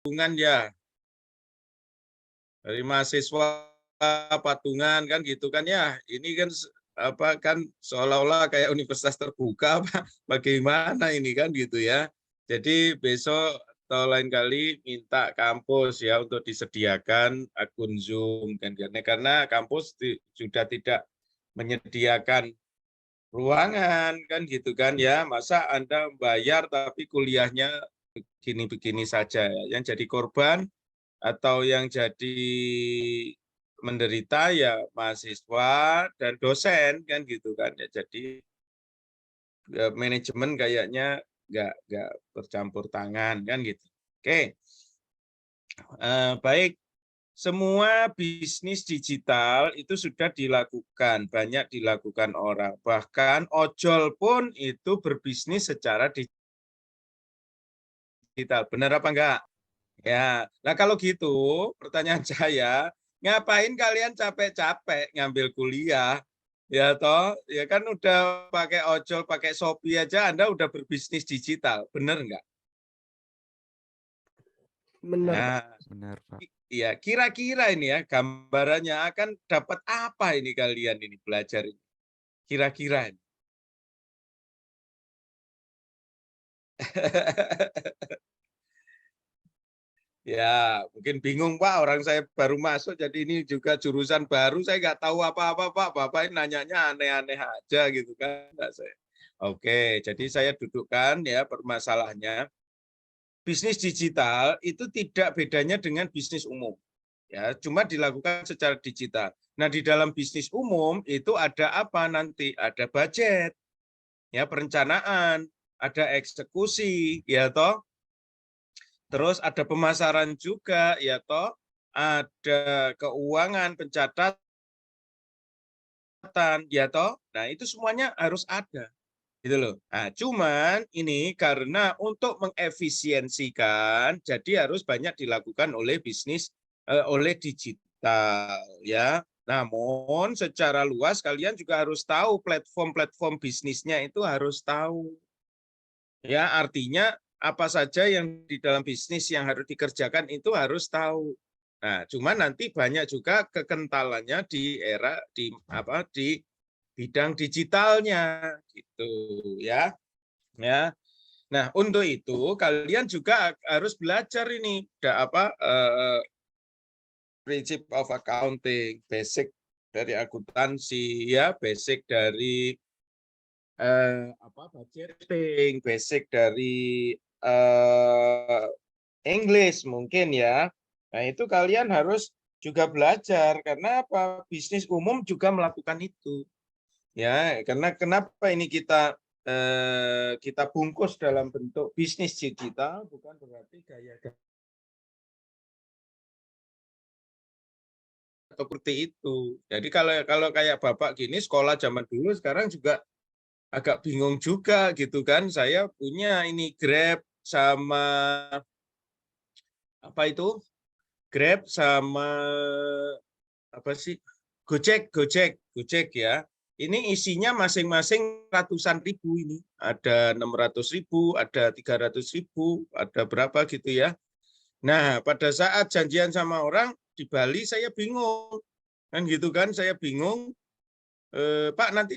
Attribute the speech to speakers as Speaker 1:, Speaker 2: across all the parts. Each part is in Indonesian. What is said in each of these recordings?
Speaker 1: patungan ya, dari mahasiswa patungan kan gitu kan ya. Ini kan apa kan seolah-olah kayak universitas terbuka apa bagaimana ini kan gitu ya. Jadi besok atau lain kali minta kampus ya untuk disediakan akun Zoom kan karena kampus sudah tidak menyediakan ruangan kan gitu kan ya. Masa Anda bayar tapi kuliahnya begini-begini saja ya. Yang jadi korban atau yang jadi menderita ya mahasiswa dan dosen kan gitu kan ya. Jadi manajemen kayaknya nggak bercampur tangan kan gitu. Oke, baik. Semua bisnis digital itu sudah dilakukan, banyak dilakukan orang. Bahkan ojol pun itu berbisnis secara digital. Benar apa enggak? Ya, nah kalau gitu pertanyaan saya, ngapain kalian capek-capek ngambil kuliah? Ya toh, ya kan udah pakai ojol, pakai Shopee aja Anda udah berbisnis digital, bener nggak?
Speaker 2: Benar, Pak.
Speaker 1: Nah,
Speaker 3: Benar, Pak.
Speaker 1: ya kira-kira ini ya gambarannya akan dapat apa ini kalian ini belajar ini? Kira-kira ini. Ya, mungkin bingung Pak, orang saya baru masuk, jadi ini juga jurusan baru, saya nggak tahu apa-apa Pak, Bapak ini nanyanya aneh-aneh aja gitu kan. Nggak saya. Oke, jadi saya dudukkan ya permasalahannya. Bisnis digital itu tidak bedanya dengan bisnis umum. Ya, cuma dilakukan secara digital. Nah, di dalam bisnis umum itu ada apa nanti? Ada budget, ya perencanaan, ada eksekusi, ya toh. Terus ada pemasaran juga, ya toh, ada keuangan, pencatatan, ya toh. Nah, itu semuanya harus ada. Gitu loh. Nah, cuman ini karena untuk mengefisiensikan, jadi harus banyak dilakukan oleh bisnis, oleh digital, ya. Namun secara luas kalian juga harus tahu platform-platform bisnisnya itu harus tahu. Ya, artinya apa saja yang di dalam bisnis yang harus dikerjakan itu harus tahu. Nah, cuman nanti banyak juga kekentalannya di era di bidang digitalnya gitu ya. Ya. Nah, untuk itu kalian juga harus belajar ini prinsip of accounting, basic dari akuntansi ya, basic dari budgeting, basic dari English mungkin ya. Nah, itu kalian harus juga belajar karena apa? Bisnis umum juga melakukan itu. Ya, karena kenapa ini kita bungkus dalam bentuk bisnis digital bukan berarti gaya seperti itu. Jadi kalau kayak Bapak gini sekolah zaman dulu sekarang juga agak bingung juga gitu kan. Saya punya ini Grab sama apa itu? Grab sama apa sih? Gojek ya. Ini isinya masing-masing ratusan ribu ini. Ada 600.000, ada 300.000, ada berapa gitu ya. Nah, pada saat janjian sama orang di Bali saya bingung. Kan gitu kan, saya bingung. Pak nanti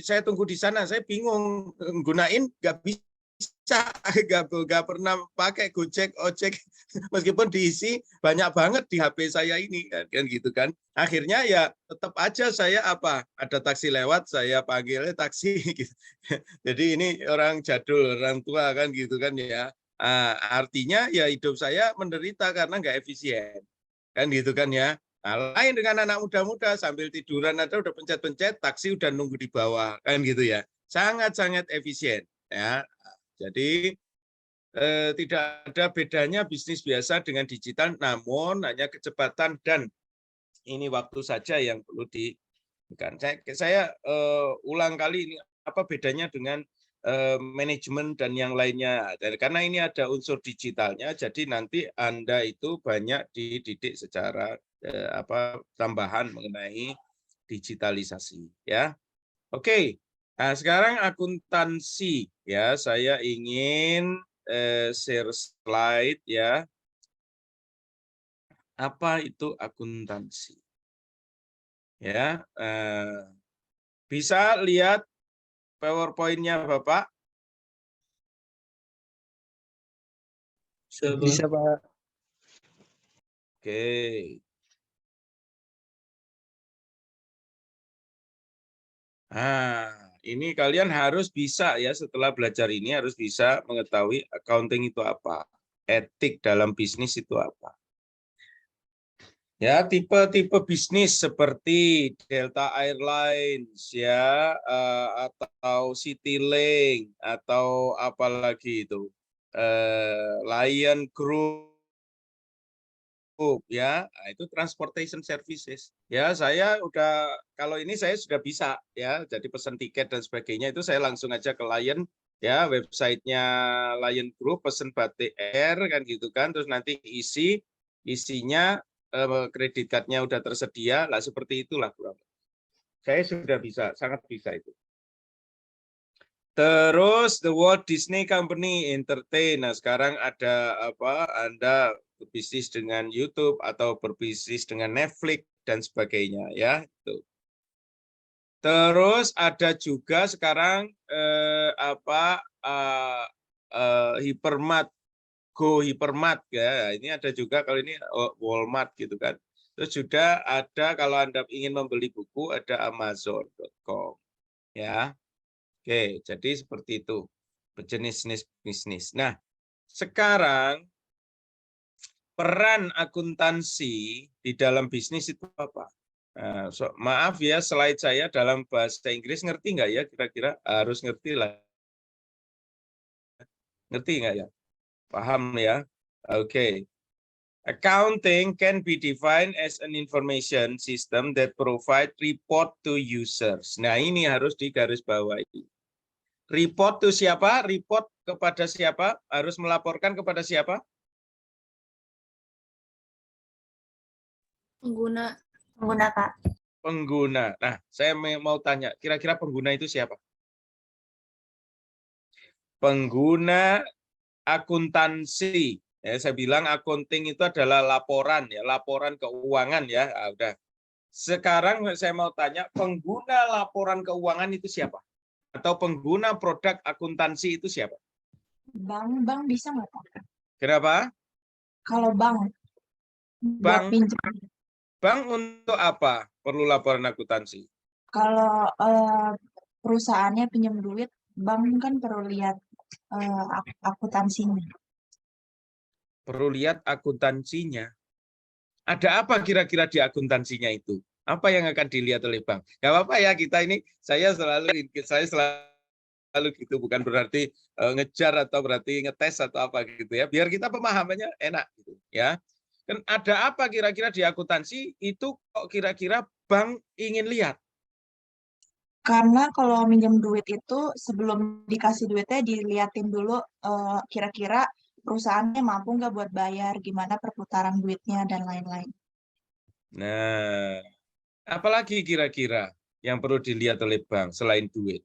Speaker 1: saya tunggu di sana, saya bingung gunain nggak bisa, nggak pernah pakai Gojek, ojek, meskipun diisi banyak banget di HP saya ini kan gitu kan. Akhirnya ya tetap aja saya ada taksi lewat saya panggilnya taksi. Gitu. Jadi ini orang jadul, orang tua kan gitu kan ya. Artinya ya hidup saya menderita karena nggak efisien kan gitu kan ya. Nah, lain dengan anak muda-muda sambil tiduran ada udah pencet-pencet, taksi udah nunggu di bawah kan gitu ya. Sangat-sangat efisien ya. Jadi tidak ada bedanya bisnis biasa dengan digital, namun hanya kecepatan dan ini waktu saja yang perlu kan. Saya ulang kali ini apa bedanya dengan manajemen dan yang lainnya. Karena ini ada unsur digitalnya, jadi nanti Anda itu banyak dididik secara tambahan mengenai digitalisasi ya. Oke. Nah, sekarang akuntansi ya, saya ingin share slide ya. Apa itu akuntansi? Ya, bisa lihat PowerPoint-nya Bapak?
Speaker 2: Bisa, Pak.
Speaker 1: Oke. Nah, ini kalian harus bisa ya, setelah belajar ini harus bisa mengetahui accounting itu apa, etik dalam bisnis itu apa. Ya, tipe-tipe bisnis seperti Delta Airlines ya, atau Citylink atau apalagi itu, Lion Group ya, nah, itu transportation services. Ya, saya udah kalau ini saya sudah bisa ya, jadi pesan tiket dan sebagainya itu saya langsung aja ke Lion ya, websitenya Lion Group, pesen batik air kan gitu kan, terus nanti isinya kredit cardnya udah tersedia, lah seperti itulah kurang. Saya sudah bisa, sangat bisa itu. Terus The Walt Disney Company Entertain. Nah, sekarang ada apa? Anda berbisnis dengan YouTube atau berbisnis dengan Netflix dan sebagainya ya. Itu. Terus ada juga sekarang Hypermart, Go Hypermart ya. Ini ada juga kalau ini Walmart gitu kan. Terus juga ada kalau Anda ingin membeli buku ada Amazon.com ya. Oke, jadi seperti itu. Jenis bisnis. Nah, sekarang peran akuntansi di dalam bisnis itu apa? Nah, maaf ya, slide saya dalam bahasa Inggris ngerti nggak ya? Kira-kira harus ngerti lah. Ngerti nggak ya? Paham ya? Oke. Accounting can be defined as an information system that provide report to users. Nah, ini harus digarisbawahi. Report to siapa? Report kepada siapa? Harus melaporkan kepada siapa?
Speaker 3: Pengguna. Pengguna, Kak.
Speaker 1: Pengguna. Nah, saya mau tanya, kira-kira pengguna itu siapa? Pengguna akuntansi. Ya, saya bilang accounting itu adalah laporan ya, laporan keuangan ya. Ah, udah. Sekarang saya mau tanya, pengguna laporan keuangan itu siapa? Atau pengguna produk akuntansi itu siapa?
Speaker 3: Bank bisa nggak, Pak?
Speaker 1: Kenapa?
Speaker 3: Kalau bank buat
Speaker 1: Bank,
Speaker 3: pinjam.
Speaker 1: bank untuk apa? Perlu laporan akuntansi.
Speaker 3: Kalau perusahaannya pinjam duit, bank kan perlu lihat akuntansinya.
Speaker 1: Perlu lihat akuntansinya. Ada apa kira-kira di akuntansinya itu? Apa yang akan dilihat oleh bank? Gak apa-apa ya, kita ini saya selalu gitu, bukan berarti ngejar atau berarti ngetes atau apa gitu ya. Biar kita pemahamannya enak gitu ya. Kan ada apa kira-kira di akuntansi itu kok kira-kira bank ingin lihat?
Speaker 3: Karena kalau minjem duit itu sebelum dikasih duitnya diliatin dulu kira-kira perusahaannya mampu nggak buat bayar, gimana perputaran duitnya dan lain-lain.
Speaker 1: Nah, apalagi kira-kira yang perlu dilihat oleh bank selain duit?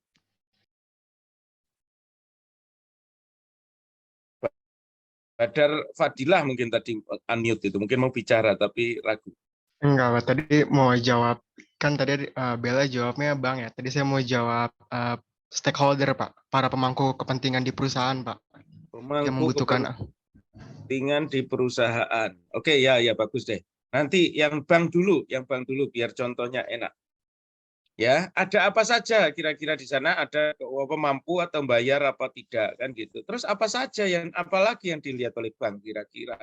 Speaker 1: Badar Fadilah mungkin tadi unmute itu, mungkin mau bicara tapi ragu.
Speaker 2: Enggak, Pak. Tadi mau jawab, kan tadi Bella jawabnya Bang ya. Tadi saya mau jawab stakeholder, Pak. Para pemangku kepentingan di perusahaan, Pak. Yang
Speaker 1: Pemangku
Speaker 2: membutuhkan.
Speaker 1: kepentingan di perusahaan. Oke, ya, ya bagus deh. Nanti yang bank dulu biar contohnya enak. Ya, ada apa saja kira-kira di sana? Ada mampu atau bayar apa tidak kan gitu. Terus apa saja yang apalagi yang dilihat oleh bank kira-kira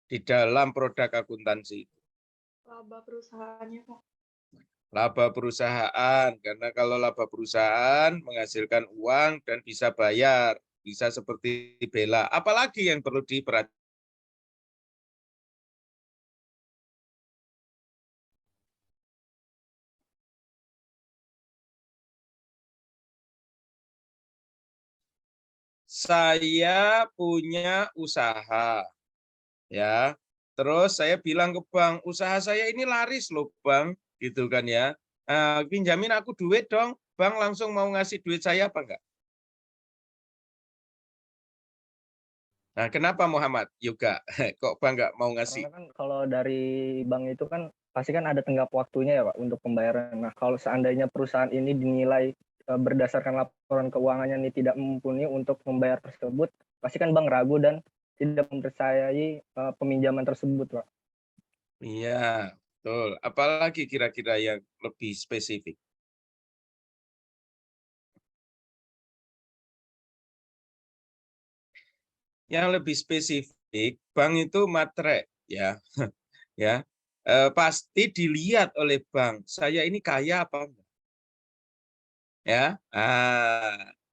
Speaker 1: di dalam produk akuntansi?
Speaker 3: Laba perusahaannya, Pak.
Speaker 1: Laba perusahaan, karena kalau laba perusahaan menghasilkan uang dan bisa bayar, bisa seperti Bella. Apalagi yang perlu diperhatikan? Saya punya usaha, ya. Terus saya bilang ke bank, usaha saya ini laris loh bang, gitu kan ya. Pinjamin aku duit dong, bank langsung mau ngasih duit saya apa enggak? Nah, kenapa Muhammad Yoga? Kok Bang nggak mau ngasih?
Speaker 4: Karena kan kalau dari bank itu kan pasti kan ada tenggak waktunya ya Pak untuk pembayaran. Nah, kalau seandainya perusahaan ini dinilai berdasarkan laporan keuangannya ini tidak mumpuni untuk membayar tersebut, pasti kan bank ragu dan tidak mempercayai peminjaman tersebut, Pak.
Speaker 1: Iya, betul. Apalagi kira-kira yang lebih spesifik? Yang lebih spesifik, bank itu matre, ya, ya. Pasti dilihat oleh bank. Saya ini kaya apa enggak? Ya,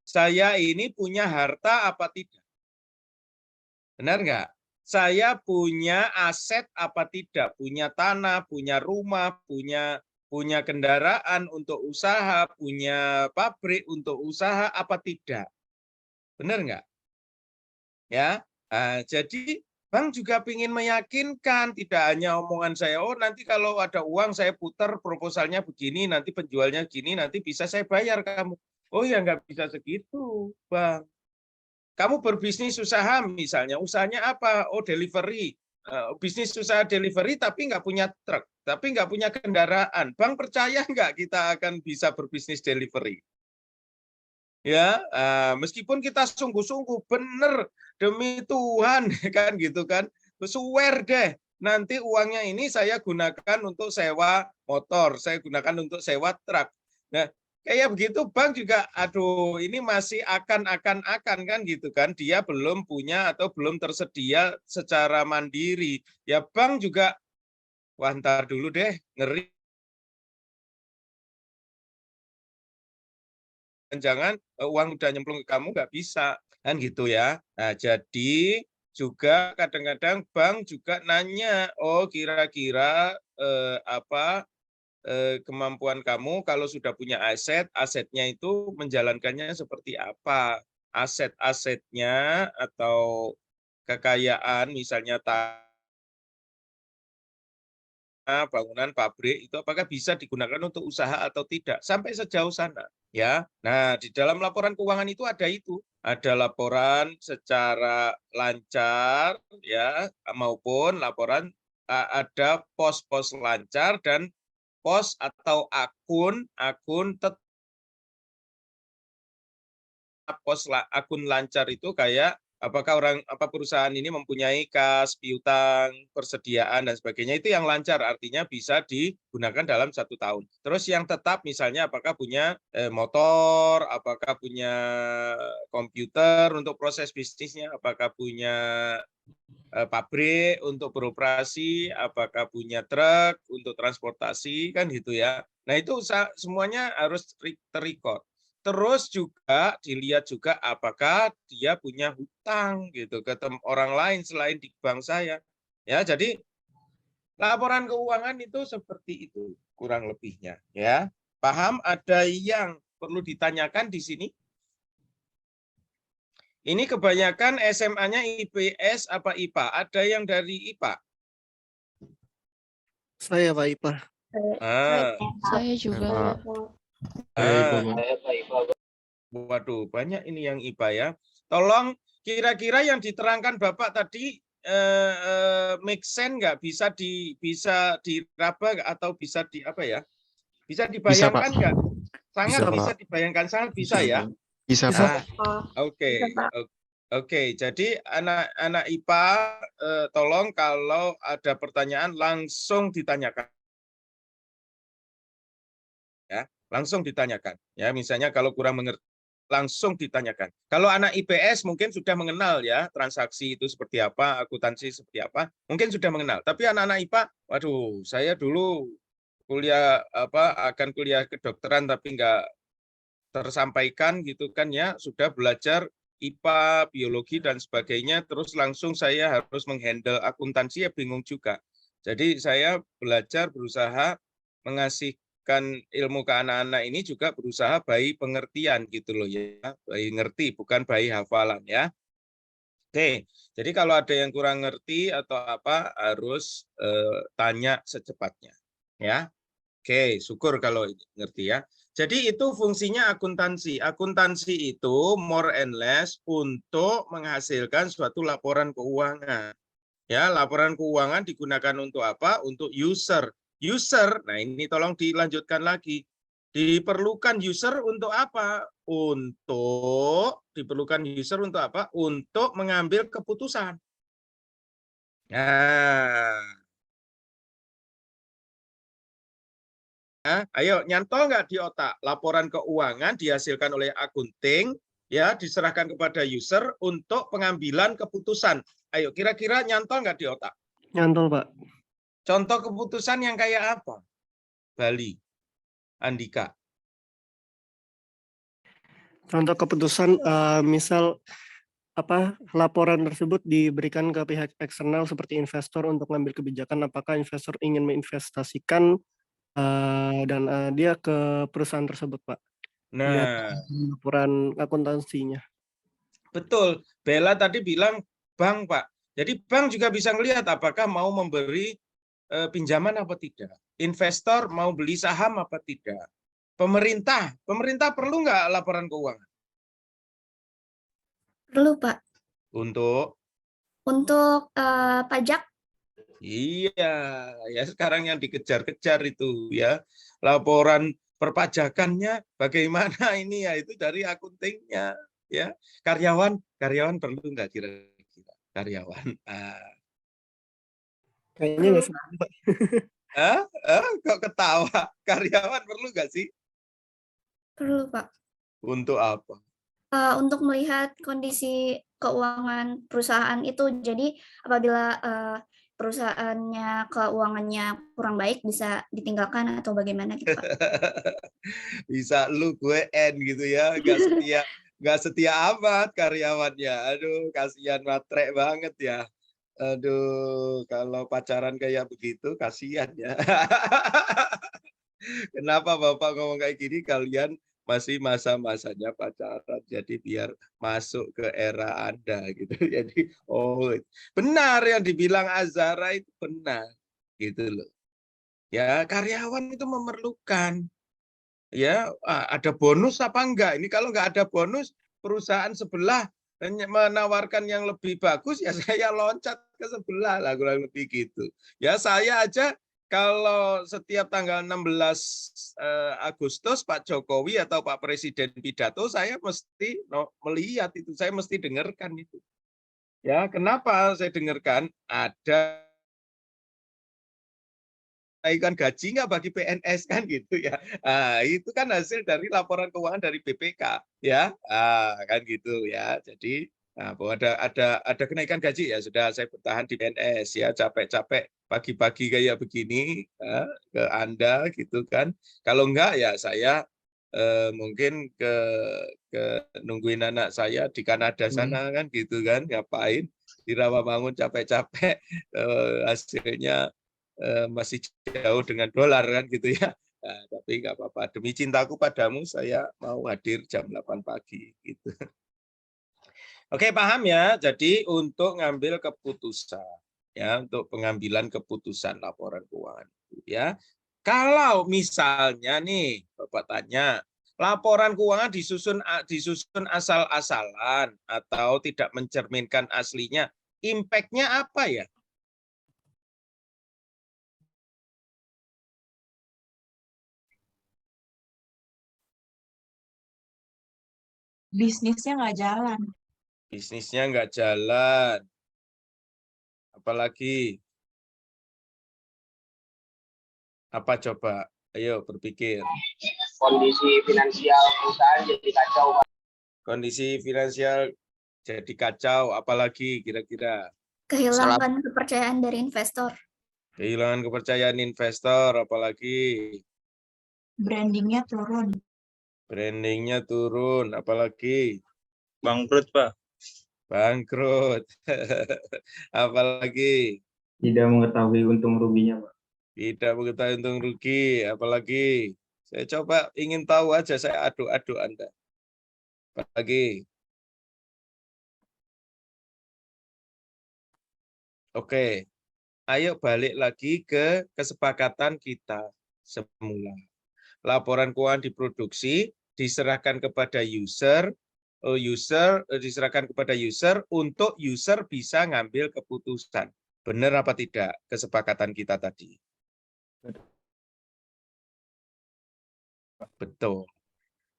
Speaker 1: saya ini punya harta apa tidak? Benar nggak? Saya punya aset apa tidak? Punya tanah, punya rumah, punya kendaraan untuk usaha, punya pabrik untuk usaha apa tidak? Benar nggak? Ya, jadi bank juga ingin meyakinkan, tidak hanya omongan saya, oh nanti kalau ada uang saya putar proposalnya begini, nanti penjualnya gini, nanti bisa saya bayar kamu. Oh ya nggak bisa segitu, Bang. Kamu berbisnis usaha misalnya, usahanya apa? Oh delivery, bisnis usaha delivery tapi nggak punya truk, tapi nggak punya kendaraan. Bank percaya nggak kita akan bisa berbisnis delivery? Ya, meskipun kita sungguh-sungguh benar demi Tuhan kan gitu kan, swear deh nanti uangnya ini saya gunakan untuk sewa motor, saya gunakan untuk sewa truk. Nah, kayak begitu bank juga, aduh ini masih akan kan gitu kan, dia belum punya atau belum tersedia secara mandiri. Ya bank juga, wah ntar dulu deh, ngeri. Jangan uang udah nyemplung ke kamu nggak bisa kan gitu ya. Nah, jadi juga kadang-kadang bank juga nanya, oh kira-kira kemampuan kamu kalau sudah punya aset, asetnya itu menjalankannya seperti apa? Aset-asetnya atau kekayaan misalnya bangunan pabrik itu apakah bisa digunakan untuk usaha atau tidak sampai sejauh sana ya. Nah, di dalam laporan keuangan itu ada laporan secara lancar ya maupun laporan ada pos-pos lancar dan pos atau akun tetap. Akun lancar itu kayak apakah perusahaan ini mempunyai kas, piutang, persediaan dan sebagainya, itu yang lancar artinya bisa digunakan dalam 1 tahun. Terus yang tetap misalnya apakah punya motor, apakah punya komputer untuk proses bisnisnya, apakah punya pabrik untuk beroperasi, apakah punya truk untuk transportasi kan gitu ya. Nah itu semuanya harus terrecord. Terus juga dilihat juga apakah dia punya hutang gitu ke orang lain selain di bank saya. Ya, jadi laporan keuangan itu seperti itu kurang lebihnya ya. Paham? Ada yang perlu ditanyakan di sini? Ini kebanyakan SMA-nya IPS apa IPA? Ada yang dari IPA?
Speaker 5: Saya Pak IPA.
Speaker 6: Saya juga.
Speaker 1: Waduh, banyak ini yang IPA ya. Tolong kira-kira yang diterangkan Bapak tadi make sense nggak? Bisa diraba atau bisa Bisa dibayangkan nggak? Sangat bisa dibayangkan, sangat bisa ya.
Speaker 2: Bisa, Pak.
Speaker 1: Oke. Oke, jadi anak-anak IPA tolong kalau ada pertanyaan langsung ditanyakan. Ya, langsung ditanyakan. Ya, misalnya kalau kurang mengerti langsung ditanyakan. Kalau anak IPS mungkin sudah mengenal ya transaksi itu seperti apa, akuntansi seperti apa, mungkin sudah mengenal. Tapi anak-anak IPA, waduh, saya dulu akan kuliah kedokteran tapi nggak tersampaikan gitu kan ya, sudah belajar IPA, biologi dan sebagainya, terus langsung saya harus menghandle akuntansi ya bingung juga. Jadi saya berusaha mengasihkan ilmu ke anak-anak ini juga berusaha by pengertian gitu loh ya, by ngerti bukan by hafalan ya. Oke, jadi kalau ada yang kurang ngerti atau apa harus tanya secepatnya ya. Oke, syukur kalau ngerti ya. Jadi itu fungsinya akuntansi. Akuntansi itu more and less untuk menghasilkan suatu laporan keuangan. Ya, laporan keuangan digunakan untuk apa? Untuk user. User, nah ini tolong dilanjutkan lagi. Diperlukan user untuk apa? Diperlukan user untuk apa? Untuk mengambil keputusan. Nah, ayo nyantol nggak di otak? Laporan keuangan dihasilkan oleh akunting, ya diserahkan kepada user untuk pengambilan keputusan. Ayo kira-kira nyantol nggak di otak?
Speaker 5: Nyantol, Pak.
Speaker 1: Contoh keputusan yang kayak apa? Bali, Andika.
Speaker 5: Contoh keputusan misal laporan tersebut diberikan ke pihak eksternal seperti investor untuk mengambil kebijakan apakah investor ingin menginvestasikan dana dia ke perusahaan tersebut, Pak.
Speaker 1: Nah,
Speaker 5: Laporan akuntansinya.
Speaker 1: betul. Bella tadi bilang bank, Pak. Jadi bank juga bisa melihat apakah mau memberi pinjaman apa tidak. Investor mau beli saham apa tidak. Pemerintah perlu nggak laporan keuangan?
Speaker 7: Perlu, Pak.
Speaker 1: Untuk
Speaker 7: Pajak.
Speaker 1: iya, ya sekarang yang dikejar-kejar itu ya. Laporan perpajakannya bagaimana ini ya itu dari akuntingnya ya. Karyawan perlu nggak kira-kira? Karyawan.
Speaker 5: Kayaknya nggak semua, Pak.
Speaker 1: Kok ketawa? Karyawan perlu nggak sih?
Speaker 7: Perlu, Pak.
Speaker 1: Untuk apa?
Speaker 7: Untuk melihat kondisi keuangan perusahaan itu. Jadi apabila perusahaannya keuangannya kurang baik bisa ditinggalkan atau bagaimana gitu, Pak.
Speaker 1: Bisa lu gue N gitu ya, nggak setia amat karyawannya. Aduh, kasihan matre banget ya. Aduh, kalau pacaran kayak begitu kasihan ya. Kenapa Bapak ngomong kayak gini? Kalian masih masa-masanya pacaran, jadi biar masuk ke era Anda gitu. Jadi, oh benar yang dibilang Azara itu benar, gitu loh. Ya karyawan itu memerlukan. Ya ada bonus apa enggak? Ini kalau enggak ada bonus, perusahaan sebelah menawarkan yang lebih bagus, ya saya loncat ke sebelah lah kurang lebih gitu. Ya saya aja kalau setiap tanggal 16 Agustus Pak Jokowi atau Pak Presiden pidato, saya mesti melihat itu, saya mesti dengarkan itu. Ya, kenapa saya dengarkan? Ada kenaikan gaji nggak bagi PNS kan gitu ya. Itu kan hasil dari laporan keuangan dari BPK ya. Kan gitu ya. Jadi bahwa ada kenaikan gaji ya sudah saya bertahan di PNS ya, capek-capek pagi-pagi kayak begini ke Anda gitu kan. Kalau enggak ya saya mungkin ke nungguin anak saya di Kanada sana kan gitu kan, ngapain di Rawamangun capek-capek hasilnya masih jauh dengan dolar kan gitu ya. Nah, tapi nggak apa-apa. Demi cintaku padamu saya mau hadir jam 8 pagi gitu. Oke, paham ya. Jadi untuk ngambil keputusan ya, untuk pengambilan keputusan laporan keuangan ya. Kalau misalnya nih Bapak tanya, laporan keuangan disusun asal-asalan atau tidak mencerminkan aslinya, impact-nya apa ya?
Speaker 3: Bisnisnya nggak jalan.
Speaker 1: Bisnisnya nggak jalan. Apalagi? Apa coba? Ayo berpikir.
Speaker 8: Kondisi finansial perusahaan jadi kacau, Pak.
Speaker 1: Kondisi finansial jadi kacau, apalagi kira-kira?
Speaker 7: Kehilangan kepercayaan dari investor.
Speaker 1: Kehilangan kepercayaan investor, apalagi?
Speaker 3: Brandingnya turun.
Speaker 1: Brandingnya turun, apalagi?
Speaker 9: Bangkrut, Pak.
Speaker 1: Bangkrut. Apalagi?
Speaker 8: Tidak mengetahui untung ruginya, Pak.
Speaker 1: Tidak mengetahui untung rugi, apalagi? Saya coba ingin tahu aja, saya adu-adu Anda. Apalagi? Oke, ayo balik lagi ke kesepakatan kita. semula. Laporan keuangan diproduksi, diserahkan kepada user, diserahkan kepada user untuk user bisa ngambil keputusan. Benar apa tidak kesepakatan kita tadi? Betul.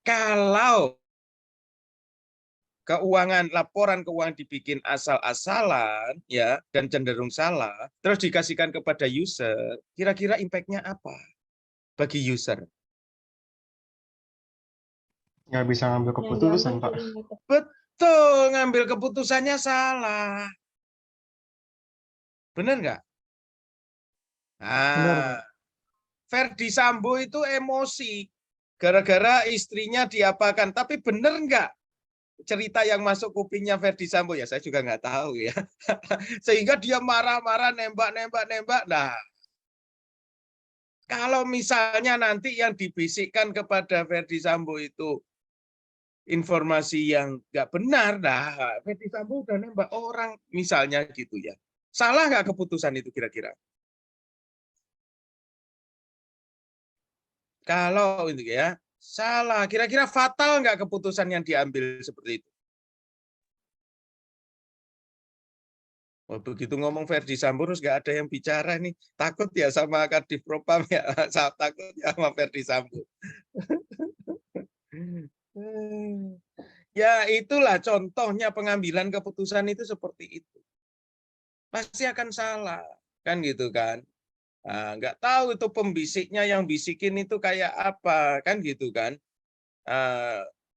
Speaker 1: Kalau laporan keuangan dibikin asal-asalan ya dan cenderung salah, terus dikasihkan kepada user, kira-kira impact-nya apa bagi user?
Speaker 2: Nggak bisa ngambil keputusan, Pak.
Speaker 1: Betul, ngambil keputusannya salah. Benar nggak?
Speaker 5: Benar,
Speaker 1: Nah, Ferdi Sambo itu emosi gara-gara istrinya diapakan. Tapi benar nggak cerita yang masuk kupingnya Ferdi Sambo? Ya saya juga nggak tahu ya. Sehingga dia marah-marah, nembak. Nah, kalau misalnya nanti yang dibisikkan kepada Ferdi Sambo itu informasi yang nggak benar, nah Ferdi Sambo udah nembak orang misalnya gitu ya. Salah nggak keputusan itu kira-kira? Kalau itu ya salah, kira-kira fatal nggak keputusan yang diambil seperti itu? Oh, begitu ngomong Ferdi Sambo terus nggak ada yang bicara nih, takut ya sama Kadif Propam ya, takut ya sama Ferdi Sambo. Ya itulah contohnya pengambilan keputusan itu seperti itu. Pasti akan salah, kan gitu kan? Nah, nggak tahu itu pembisiknya yang bisikin itu kayak apa, kan gitu kan?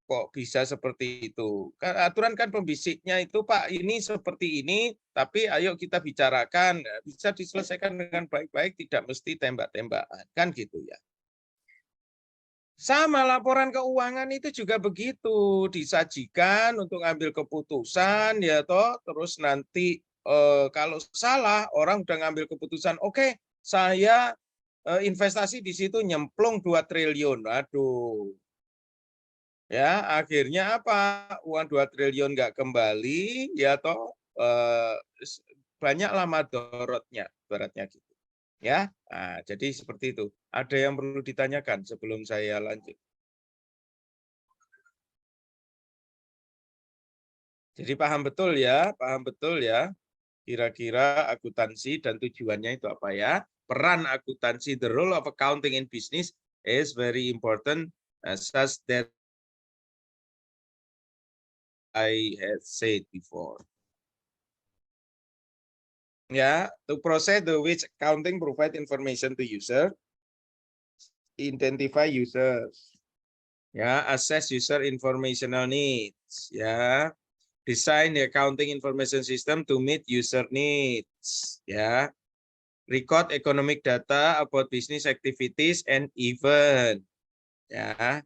Speaker 1: Kok bisa seperti itu? Aturan kan pembisiknya itu Pak ini seperti ini, tapi ayo kita bicarakan, bisa diselesaikan dengan baik-baik, tidak mesti tembak-tembakan, kan gitu ya. Sama laporan keuangan itu juga begitu, disajikan untuk ambil keputusan ya toh, terus nanti kalau salah orang udah ngambil keputusan, oke, saya investasi di situ nyemplung 2 triliun. Aduh. Ya, akhirnya apa? Uang 2 triliun nggak kembali, ya toh banyaklah madorotnya, baratnya gitu. Ya, nah, jadi seperti itu. Ada yang perlu ditanyakan sebelum saya lanjut? Jadi paham betul ya. Kira-kira akuntansi dan tujuannya itu apa ya? Peran akuntansi, the role of accounting in business is very important, such that I had said before. Ya, to process the which accounting provide information to user, identify users, ya, assess user informational needs, ya, design the accounting information system to meet user needs, ya, record economic data about business activities and event, ya,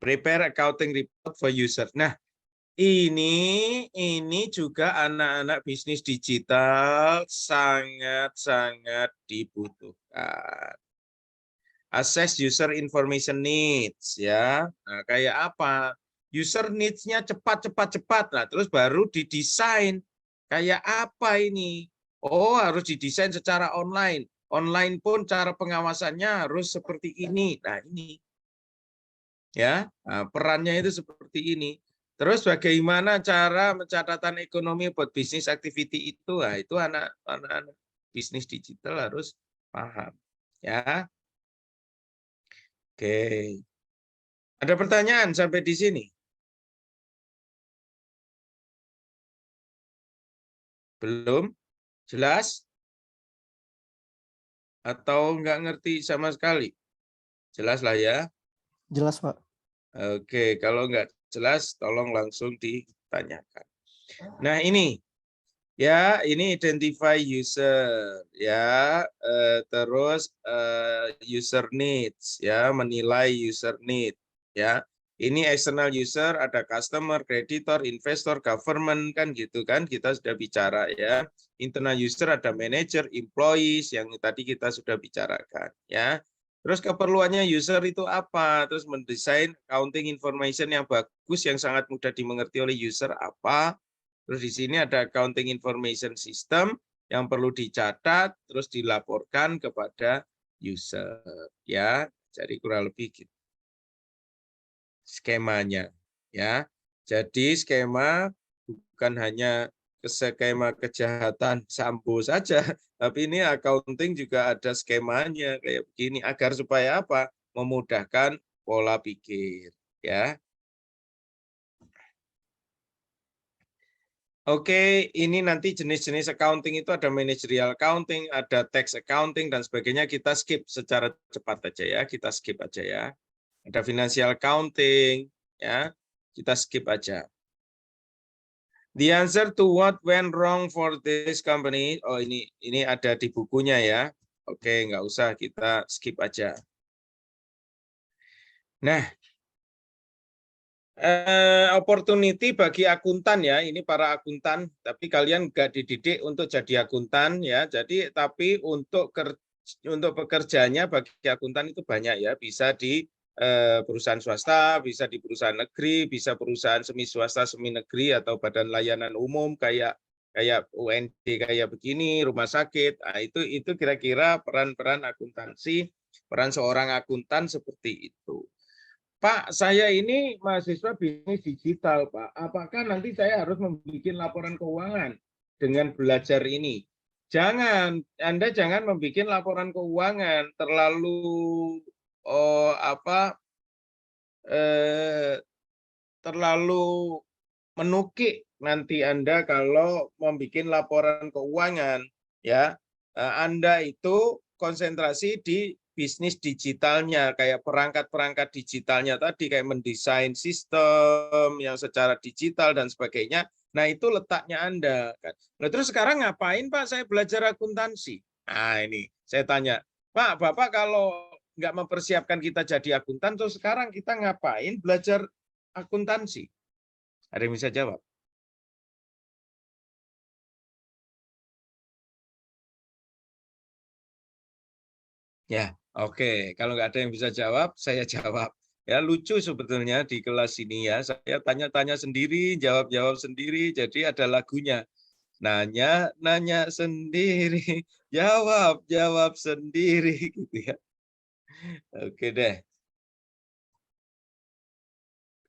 Speaker 1: prepare accounting report for user. Nah, ini juga anak-anak bisnis digital sangat-sangat dibutuhkan. Assess user information needs ya. Nah, kayak apa? User needs-nya cepat. Nah, terus baru didesain. Kayak apa ini? Oh, harus didesain secara online. Online pun cara pengawasannya harus seperti ini. Nah, ini. Ya, nah, perannya itu seperti ini. Terus bagaimana cara pencatatan ekonomi buat bisnis activity itu? Nah, itu anak-anak bisnis digital harus paham. Ya. Oke. Ada pertanyaan sampai di sini? Belum? Jelas? Atau nggak ngerti sama sekali? Jelas lah ya?
Speaker 5: jelas Pak.
Speaker 1: Oke, kalau nggak jelas tolong langsung ditanyakan. Nah ini, ya ini identify user, ya terus user needs, ya menilai user need, ya. Ini external user, ada customer, creditor, investor, government, kan gitu kan, kita sudah bicara ya. Internal user ada manager, employees, yang tadi kita sudah bicarakan ya. Terus keperluannya user itu apa? Terus mendesain accounting information yang bagus, yang sangat mudah dimengerti oleh user apa? Terus di sini ada accounting information system yang perlu dicatat, terus dilaporkan kepada user ya. Jadi kurang lebih gitu skemanya ya. Jadi skema bukan hanya skema kejahatan sambo saja, tapi ini accounting juga ada skemanya kayak begini agar supaya apa? Memudahkan pola pikir ya. Oke, ini nanti jenis-jenis accounting itu ada managerial accounting, ada tax accounting dan sebagainya. Kita skip secara cepat aja ya, kita skip aja ya. Ada financial accounting ya, kita skip aja. The answer to what went wrong for this company. Oh ini ada di bukunya ya. Oke, nggak usah kita skip aja. Nah, opportunity bagi akuntan ya. Ini para akuntan, tapi kalian nggak dididik untuk jadi akuntan ya. Jadi tapi untuk pekerjaannya bagi akuntan itu banyak ya. Bisa di perusahaan swasta, bisa di perusahaan negeri, bisa perusahaan semi swasta, semi negeri atau badan layanan umum kayak UND kayak begini, rumah sakit. Nah, itu kira-kira peran-peran akuntansi, peran seorang akuntan seperti itu. Pak, saya ini mahasiswa bisnis digital, Pak. Apakah nanti saya harus membuat laporan keuangan dengan belajar ini? Jangan, Anda jangan membuat laporan keuangan terlalu terlalu menukik nanti Anda kalau membuat laporan keuangan ya. Anda itu konsentrasi di bisnis digitalnya, kayak perangkat-perangkat digitalnya tadi, kayak mendesain sistem yang secara digital dan sebagainya. Nah, itu letaknya Anda. Nah, terus sekarang ngapain Pak saya belajar akuntansi? Nah, ini saya tanya, Pak, Bapak kalau nggak mempersiapkan kita jadi akuntan, terus sekarang kita ngapain belajar akuntansi? Ada yang bisa jawab? Ya, oke. Kalau nggak ada yang bisa jawab, saya jawab. Ya, lucu sebetulnya di kelas ini ya. Saya tanya-tanya sendiri, jawab-jawab sendiri. Jadi ada lagunya. Nanya sendiri, jawab sendiri gitu ya. Oke deh.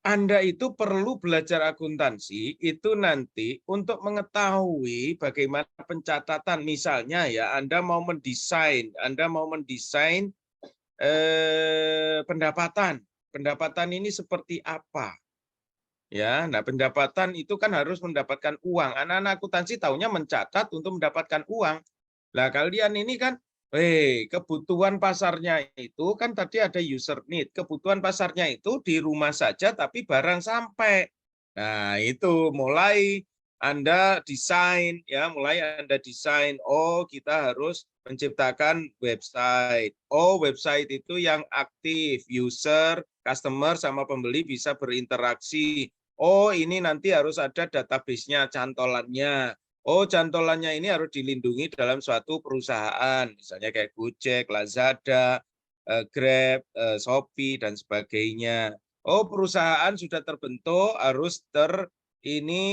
Speaker 1: Anda itu perlu belajar akuntansi itu nanti untuk mengetahui bagaimana pencatatan. Misalnya ya, Anda mau mendesain pendapatan. Pendapatan ini seperti apa? Ya, nah pendapatan itu kan harus mendapatkan uang. Anak-anak akuntansi taunya mencatat untuk mendapatkan uang. Nah, kalian ini kan kebutuhan pasarnya itu kan tadi ada user need. Kebutuhan pasarnya itu di rumah saja tapi barang sampai. Nah, itu mulai Anda desain ya, oh kita harus menciptakan website. Oh, website itu yang aktif, user, customer sama pembeli bisa berinteraksi. Oh, ini nanti harus ada database-nya, cantolannya. Oh, cantolannya ini harus dilindungi dalam suatu perusahaan, misalnya kayak Gojek, Lazada, Grab, Shopee, dan sebagainya. Oh, perusahaan sudah terbentuk, harus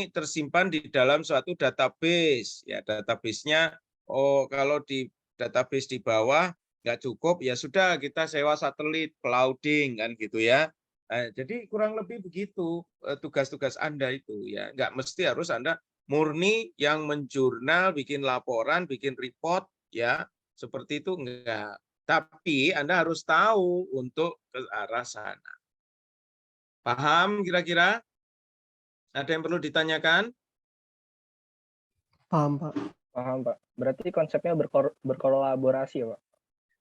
Speaker 1: tersimpan di dalam suatu database. Ya, database-nya, oh kalau di database di bawah nggak cukup, ya sudah kita sewa satelit, clouding, kan gitu ya. Nah, jadi kurang lebih begitu tugas-tugas Anda itu ya. Nggak mesti harus Anda murni yang menjurnal, bikin laporan, bikin report, ya seperti itu enggak. Tapi Anda harus tahu untuk ke arah sana. Paham kira-kira? Ada yang perlu ditanyakan?
Speaker 5: Paham, Pak.
Speaker 4: Paham, Pak. Berarti konsepnya berkolaborasi ya, Pak?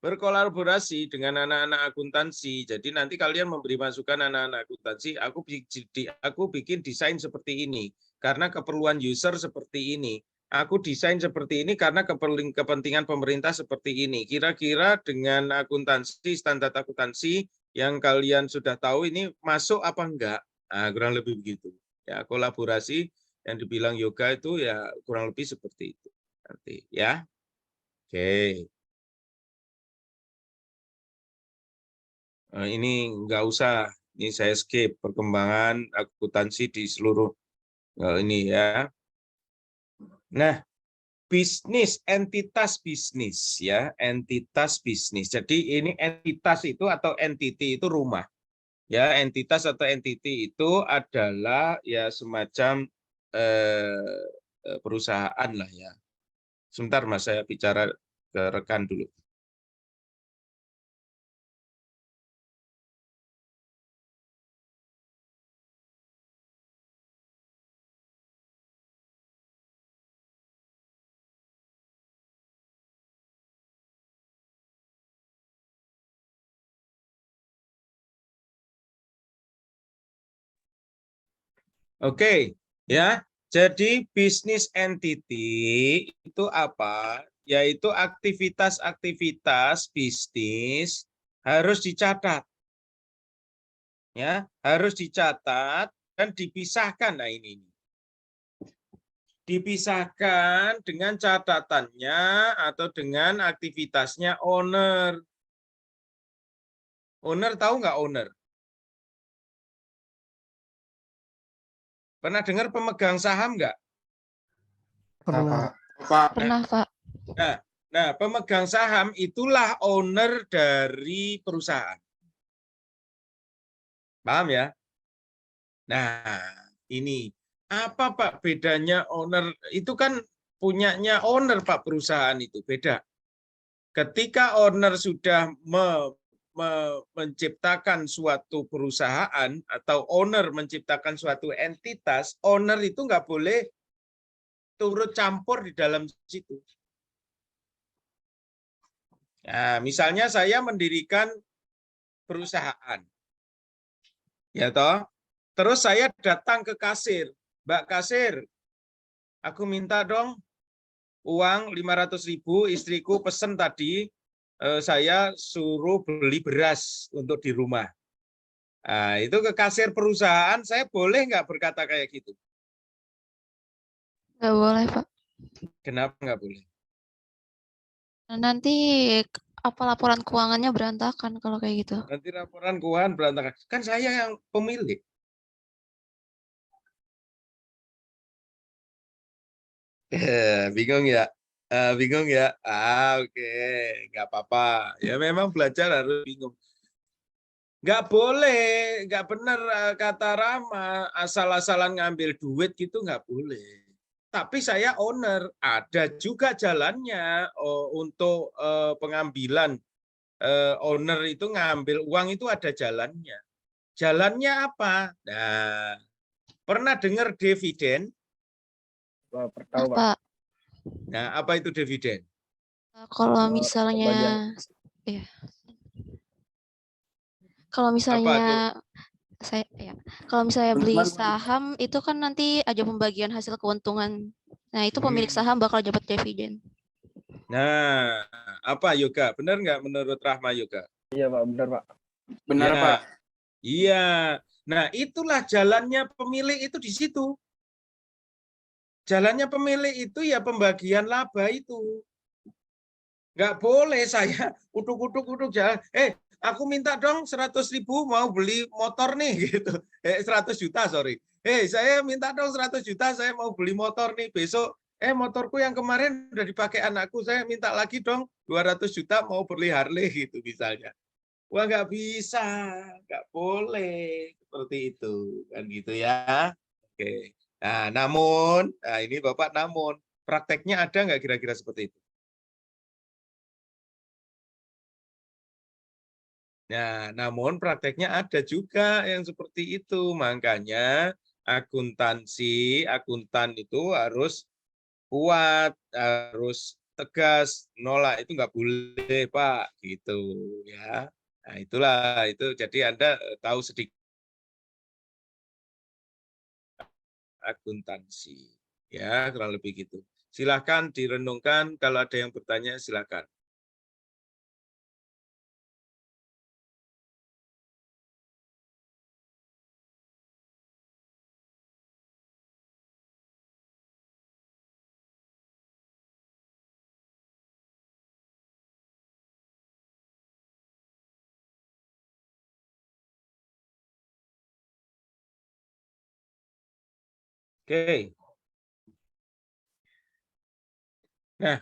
Speaker 1: Berkolaborasi dengan anak-anak akuntansi. Jadi nanti kalian memberi masukan anak-anak akuntansi, aku bikin desain seperti ini karena keperluan user seperti ini. Aku desain seperti ini karena kepentingan pemerintah seperti ini. Kira-kira dengan akuntansi, standar akuntansi yang kalian sudah tahu ini masuk apa enggak? Nah, kurang lebih begitu. Ya, kolaborasi yang dibilang yoga itu ya kurang lebih seperti itu. Nanti ya. Oke. Ini enggak usah, ini saya skip perkembangan akuntansi di seluruh ini ya. Nah, bisnis, entitas bisnis ya, entitas bisnis. Jadi ini entitas itu atau entity itu rumah. Ya, entitas atau entity itu adalah ya semacam perusahaan lah ya. Sebentar Mas, saya bicara ke rekan dulu. Oke, ya. Jadi bisnis entity itu apa? Yaitu aktivitas-aktivitas bisnis harus dicatat. Ya, harus dicatat dan dipisahkan. Nah, ini. Dipisahkan dengan catatannya atau dengan aktivitasnya owner. Owner tahu nggak owner? Pernah dengar pemegang saham nggak?
Speaker 5: Pernah.
Speaker 6: Pernah, Pak.
Speaker 1: Nah, pemegang saham itulah owner dari perusahaan. Paham ya? Nah, ini apa Pak bedanya owner? Itu kan punyanya owner Pak perusahaan itu, beda. Ketika owner sudah menciptakan suatu perusahaan atau owner menciptakan suatu entitas, owner itu nggak boleh turut campur di dalam situ. Nah, misalnya saya mendirikan perusahaan, ya toh, terus saya datang ke kasir, Mbak Kasir, aku minta dong uang 500.000, istriku pesen tadi, saya suruh beli beras untuk di rumah. Nah, itu ke kasir perusahaan, saya boleh nggak berkata kayak gitu?
Speaker 6: Nggak boleh, Pak.
Speaker 1: Kenapa nggak boleh?
Speaker 6: Nanti apa laporan keuangannya berantakan kalau kayak gitu.
Speaker 1: Nanti laporan keuangan berantakan. Kan saya yang pemilik. Bingung ya? Bingung ya? Oke. Nggak apa-apa. Ya memang belajar harus bingung. Nggak boleh, nggak benar kata Rama, asal-asalan ngambil duit gitu nggak boleh. Tapi saya owner, ada juga jalannya untuk pengambilan owner itu ngambil uang itu ada jalannya. Jalannya apa? Nah, pernah dengar dividen?
Speaker 4: Tahu, Pak.
Speaker 6: Pak,
Speaker 1: Nah, apa itu dividen?
Speaker 6: kalau misalnya,
Speaker 4: Pembagian.
Speaker 6: ya, kalau
Speaker 1: Apa
Speaker 6: misalnya
Speaker 1: itu?
Speaker 6: kalau misalnya beli saham itu kan nanti ada pembagian hasil keuntungan. Nah, itu pemilik saham bakal dapat dividen.
Speaker 1: Nah, apa Yoga? Benar nggak menurut Rahma Yoga?
Speaker 4: Iya, Pak, benar, Pak.
Speaker 8: Benar,
Speaker 1: Ya,
Speaker 8: Pak.
Speaker 1: iya. Nah, itulah jalannya pemilik itu di situ. Jalannya pemilik itu ya pembagian laba itu. Nggak boleh saya utuk-utuk jalan. Aku minta dong 100.000 mau beli motor nih gitu. 100 juta, sorry. Saya minta dong 100 juta, saya mau beli motor nih besok. Motorku yang kemarin udah dipakai anakku, saya minta lagi dong 200 juta mau beli Harley gitu misalnya. Wah, nggak bisa, nggak boleh seperti itu kan gitu ya. Oke. Nah, namun, nah ini Bapak namun prakteknya ada nggak kira-kira seperti itu? Nah, namun prakteknya ada juga yang seperti itu. Makanya akuntan itu harus kuat, harus tegas, nolak itu nggak boleh, Pak, gitu ya. Nah, itulah itu. Jadi Anda tahu sedikit akuntansi, ya kurang lebih gitu. Silakan direnungkan. Kalau ada yang bertanya, silakan. Oke. Nah,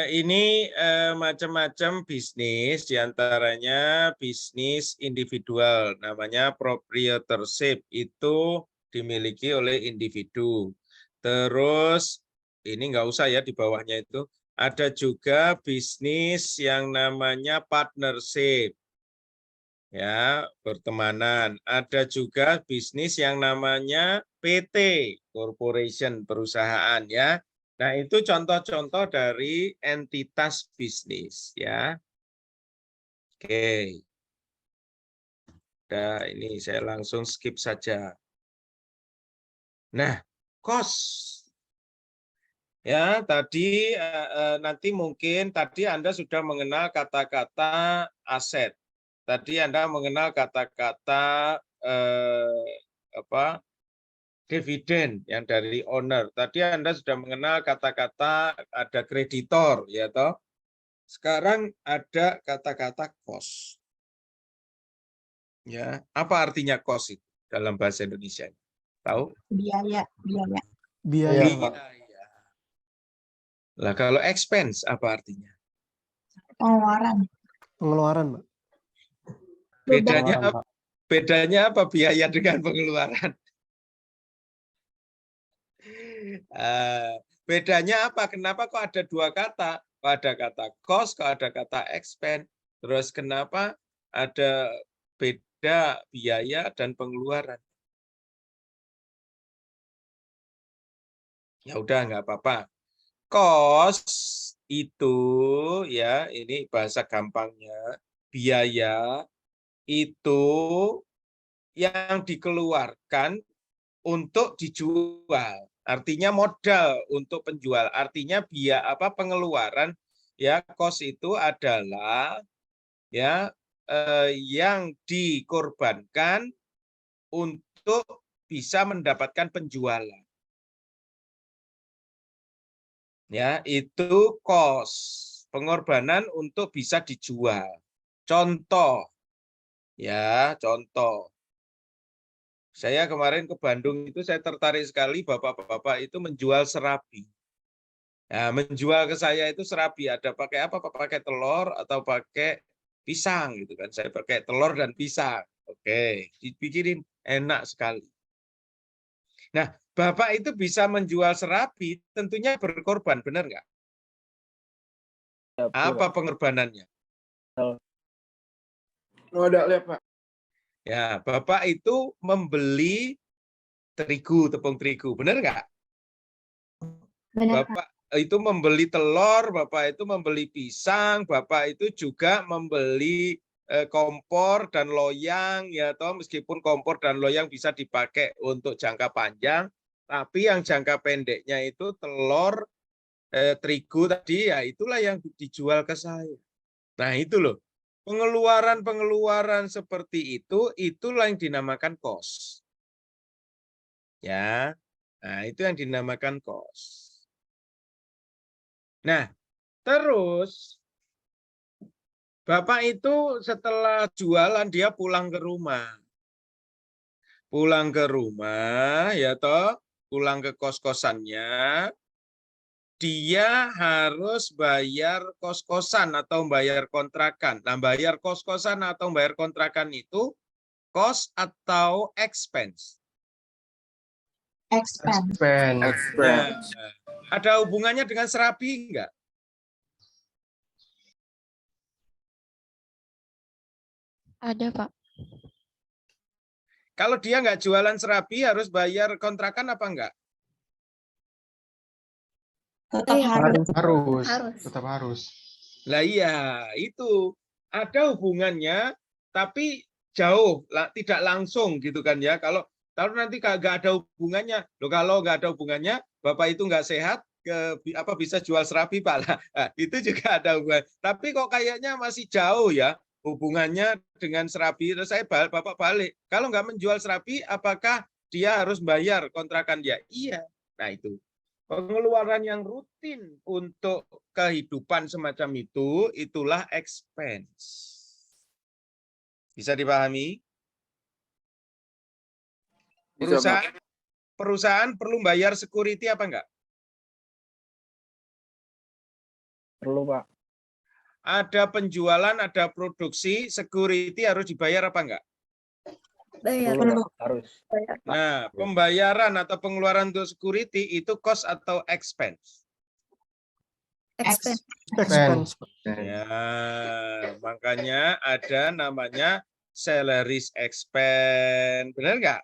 Speaker 1: ini macam-macam bisnis, diantaranya bisnis individual, namanya proprietorship, itu dimiliki oleh individu. Terus, ini nggak usah ya di bawahnya itu, ada juga bisnis yang namanya partnership, ya, pertemanan. Ada juga bisnis yang namanya PT, corporation, perusahaan, ya. Nah, itu contoh-contoh dari entitas bisnis, ya. Oke. Nah, ini saya langsung skip saja. Nah, cost. Ya, tadi nanti mungkin tadi Anda sudah mengenal kata-kata aset. Tadi Anda mengenal kata-kata dividen yang dari owner. Tadi Anda sudah mengenal kata-kata ada kreditor, ya toh. Sekarang ada kata-kata cost. Ya, apa artinya cost itu dalam bahasa Indonesia? Tahu?
Speaker 3: Biaya.
Speaker 5: Biaya,
Speaker 8: Iya,
Speaker 5: Pak.
Speaker 1: Biaya. Lah kalau expense apa artinya?
Speaker 3: Pengeluaran.
Speaker 5: Pengeluaran, Pak.
Speaker 1: Bedanya
Speaker 5: Pengeluaran,
Speaker 1: apa?
Speaker 5: Pak.
Speaker 1: Bedanya apa biaya dengan pengeluaran? Bedanya apa? Kenapa kok ada dua kata? Kok ada kata cost, kok ada kata expense? Terus kenapa ada beda biaya dan pengeluaran? Ya udah nggak apa-apa. Cost itu ya ini bahasa gampangnya biaya itu yang dikeluarkan untuk dijual. Artinya modal untuk penjual. Artinya pengeluaran ya cost itu adalah ya yang dikorbankan untuk bisa mendapatkan penjualan. Ya, itu cost, pengorbanan untuk bisa dijual. Contoh ya, contoh. Saya kemarin ke Bandung itu saya tertarik sekali bapak-bapak itu menjual serabi. Nah, menjual ke saya itu serabi ada pakai apa? Pakai telur atau pakai pisang gitu kan. Saya pakai telur dan pisang. Oke, dipikirin enak sekali. Nah, bapak itu bisa menjual serabi tentunya berkorban, benar nggak?
Speaker 4: Ya, betul,
Speaker 1: Apa
Speaker 4: Pak.
Speaker 1: pengorbanannya?
Speaker 8: Oh, ada lihat, Pak.
Speaker 1: Ya, bapak itu membeli terigu, tepung terigu, benar nggak?
Speaker 7: Benar, Pak.
Speaker 1: Bapak itu membeli telur, Bapak itu membeli pisang, Bapak itu juga membeli kompor dan loyang, ya toh meskipun kompor dan loyang bisa dipakai untuk jangka panjang, tapi yang jangka pendeknya itu telur, terigu tadi, ya itulah yang dijual ke saya. Nah itu loh, pengeluaran-pengeluaran seperti itu, itulah yang dinamakan cost. Ya, nah itu yang dinamakan cost. Nah, terus Bapak itu setelah jualan dia pulang ke rumah. Pulang ke rumah, ya toh, pulang ke kos-kosannya, dia harus bayar kos-kosan atau bayar kontrakan. Nah, bayar kos-kosan atau bayar kontrakan itu cost atau expense?
Speaker 3: Expense.
Speaker 1: Nah, ada hubungannya dengan serabi enggak?
Speaker 6: Ada, Pak.
Speaker 1: Kalau dia nggak jualan serabi harus bayar kontrakan apa enggak?
Speaker 3: Tetap
Speaker 7: Iya,
Speaker 3: harus.
Speaker 7: harus.
Speaker 2: Tetap harus.
Speaker 1: Lah iya, itu ada hubungannya tapi jauh, tidak langsung gitu kan ya. Kalau nanti nggak ada hubungannya, loh kalau nggak ada hubungannya, Bapak itu nggak sehat, bisa jual serabi Pak lah. Nah, itu juga ada hubungan. Tapi kok kayaknya masih jauh ya hubungannya dengan serabi. Terus Bapak balik, kalau nggak menjual serabi, apakah dia harus bayar kontrakan dia? Iya. Nah itu. Pengeluaran yang rutin untuk kehidupan semacam itu, itulah expense. Bisa dipahami? Perusahaan perlu bayar security apa enggak?
Speaker 4: perlu, Pak.
Speaker 1: Ada penjualan, ada produksi, security harus dibayar apa enggak?
Speaker 7: Bayar.
Speaker 4: Perlu, Pak. Harus.
Speaker 3: Bayar, Pak.
Speaker 1: Nah, pembayaran atau pengeluaran untuk security itu cost atau expense?
Speaker 7: Expense.
Speaker 5: Expense. Pak.
Speaker 1: Ya, makanya ada namanya salaries expense, benar nggak?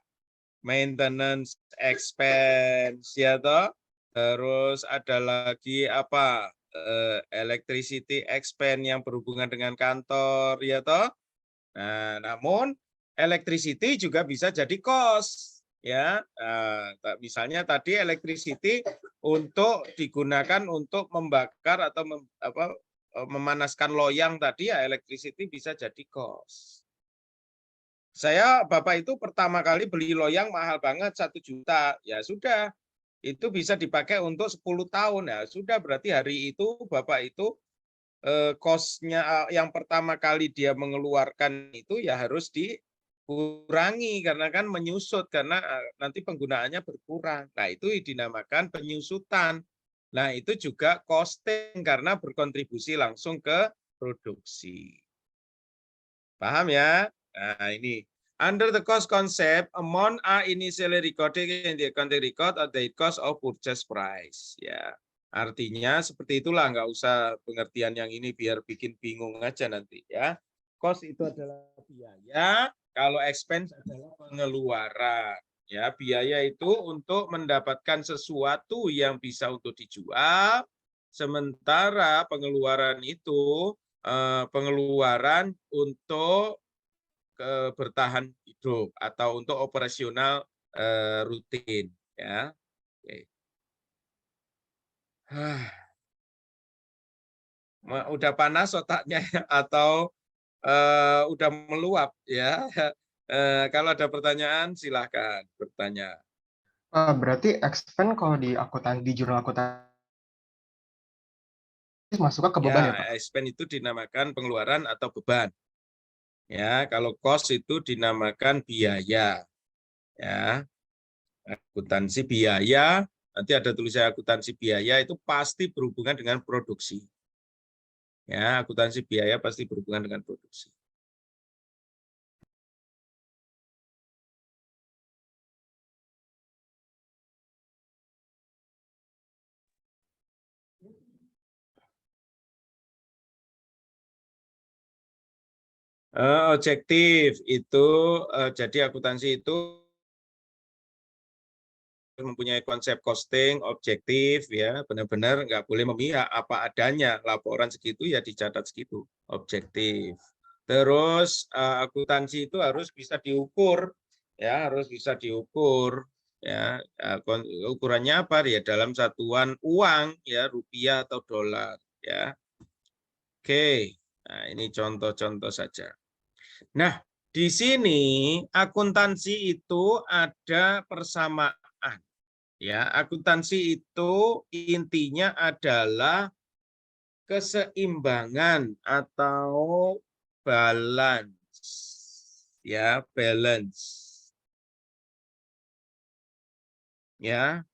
Speaker 1: Maintenance expense, ya toh? Terus ada lagi apa? Electricity expense yang berhubungan dengan kantor, ya toh? Nah, namun electricity juga bisa jadi cost, ya. Misalnya tadi electricity untuk digunakan untuk membakar atau memanaskan loyang tadi, ya electricity bisa jadi cost. Bapak itu pertama kali beli loyang mahal banget 1 juta, ya sudah. Itu bisa dipakai untuk 10 tahun, ya sudah berarti hari itu Bapak itu cost-nya yang pertama kali dia mengeluarkan itu ya harus dikurangi karena kan menyusut karena nanti penggunaannya berkurang. Nah, itu dinamakan penyusutan. Nah, itu juga costing karena berkontribusi langsung ke produksi. Paham ya? Nah, ini. Under the cost concept, amount are initially recorded in the accounting record at the cost of purchase price. Ya, artinya seperti itulah, nggak usah pengertian yang ini biar bikin bingung aja nanti ya. Cost itu adalah biaya, kalau expense adalah pengeluaran. Ya, biaya itu untuk mendapatkan sesuatu yang bisa untuk dijual, sementara pengeluaran itu pengeluaran untuk bertahan hidup atau untuk operasional rutin, ya. Oke. Udah panas otaknya atau udah meluap ya? Kalau ada pertanyaan silahkan bertanya.
Speaker 2: Berarti expense kalau di di jurnal akuntansi masuknya ke beban ya, Pak?
Speaker 1: Expense itu dinamakan pengeluaran atau beban. Ya, kalau cost itu dinamakan biaya. Ya. Akuntansi biaya, nanti ada tulisan akuntansi biaya itu pasti berhubungan dengan produksi. Ya, akuntansi biaya pasti berhubungan dengan produksi. Objektif itu jadi akuntansi itu mempunyai konsep costing objektif, ya, benar-benar nggak boleh memihak, apa adanya, laporan segitu ya dicatat segitu, objektif. Terus akuntansi itu harus bisa diukur, ya, harus bisa diukur, ya. Ukurannya apa ya, dalam satuan uang, ya, rupiah atau dolar, ya. Oke, nah ini contoh-contoh saja. Nah, di sini akuntansi itu ada persamaan. Ya, akuntansi itu intinya adalah keseimbangan atau balance. Ya, balance. Ya.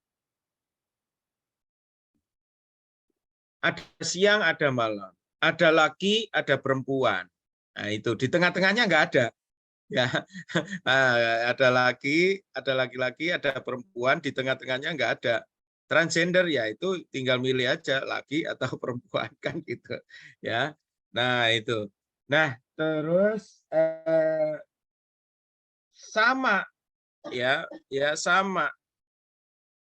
Speaker 1: Ada siang, ada malam. Ada laki, ada perempuan. Nah, itu di tengah-tengahnya nggak ada. Ya, ada laki-laki, ada perempuan, di tengah-tengahnya nggak ada. Transgender ya itu tinggal milih aja laki atau perempuan kan gitu. Ya, nah itu. Nah terus sama ya sama.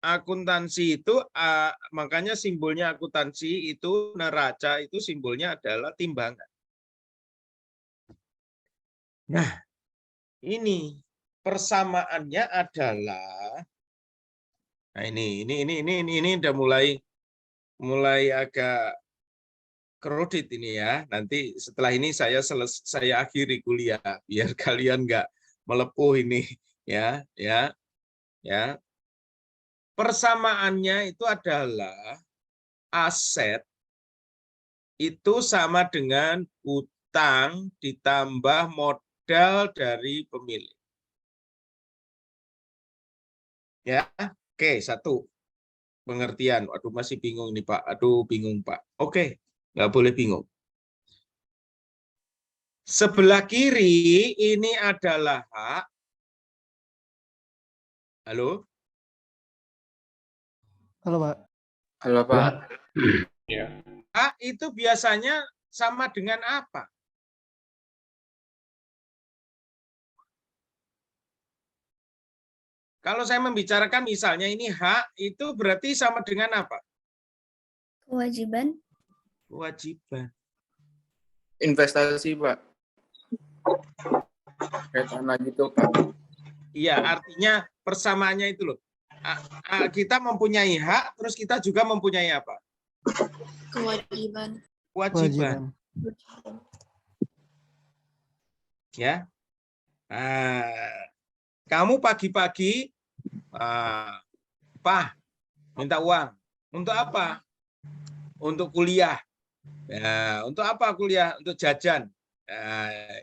Speaker 1: Akuntansi itu makanya simbolnya akuntansi itu neraca itu simbolnya adalah timbangan. Nah, ini persamaannya adalah, nah ini udah mulai agak kredit ini ya. Nanti setelah ini saya akhiri kuliah biar kalian nggak melepuh ini ya. Persamaannya itu adalah aset itu sama dengan utang ditambah modal dari pemilik. Ya, oke, satu pengertian. Aduh masih bingung nih Pak. Aduh bingung Pak. Oke, Nggak boleh bingung. Sebelah kiri ini adalah hak. Halo?
Speaker 5: Halo, Pak.
Speaker 9: Halo Pak.
Speaker 1: Hak itu biasanya sama dengan apa? Kalau saya membicarakan misalnya ini hak, itu berarti sama dengan apa?
Speaker 7: Kewajiban.
Speaker 1: Kewajiban.
Speaker 9: Investasi Pak. Kayak tanah gitu Pak.
Speaker 1: Iya, artinya persamaannya itu loh. Kita mempunyai hak, terus kita juga mempunyai apa?
Speaker 7: Kewajiban.
Speaker 1: Kewajiban. Ya. Kamu pagi-pagi, Pak, minta uang. Untuk apa? Untuk kuliah. Ya, untuk apa kuliah? Untuk jajan.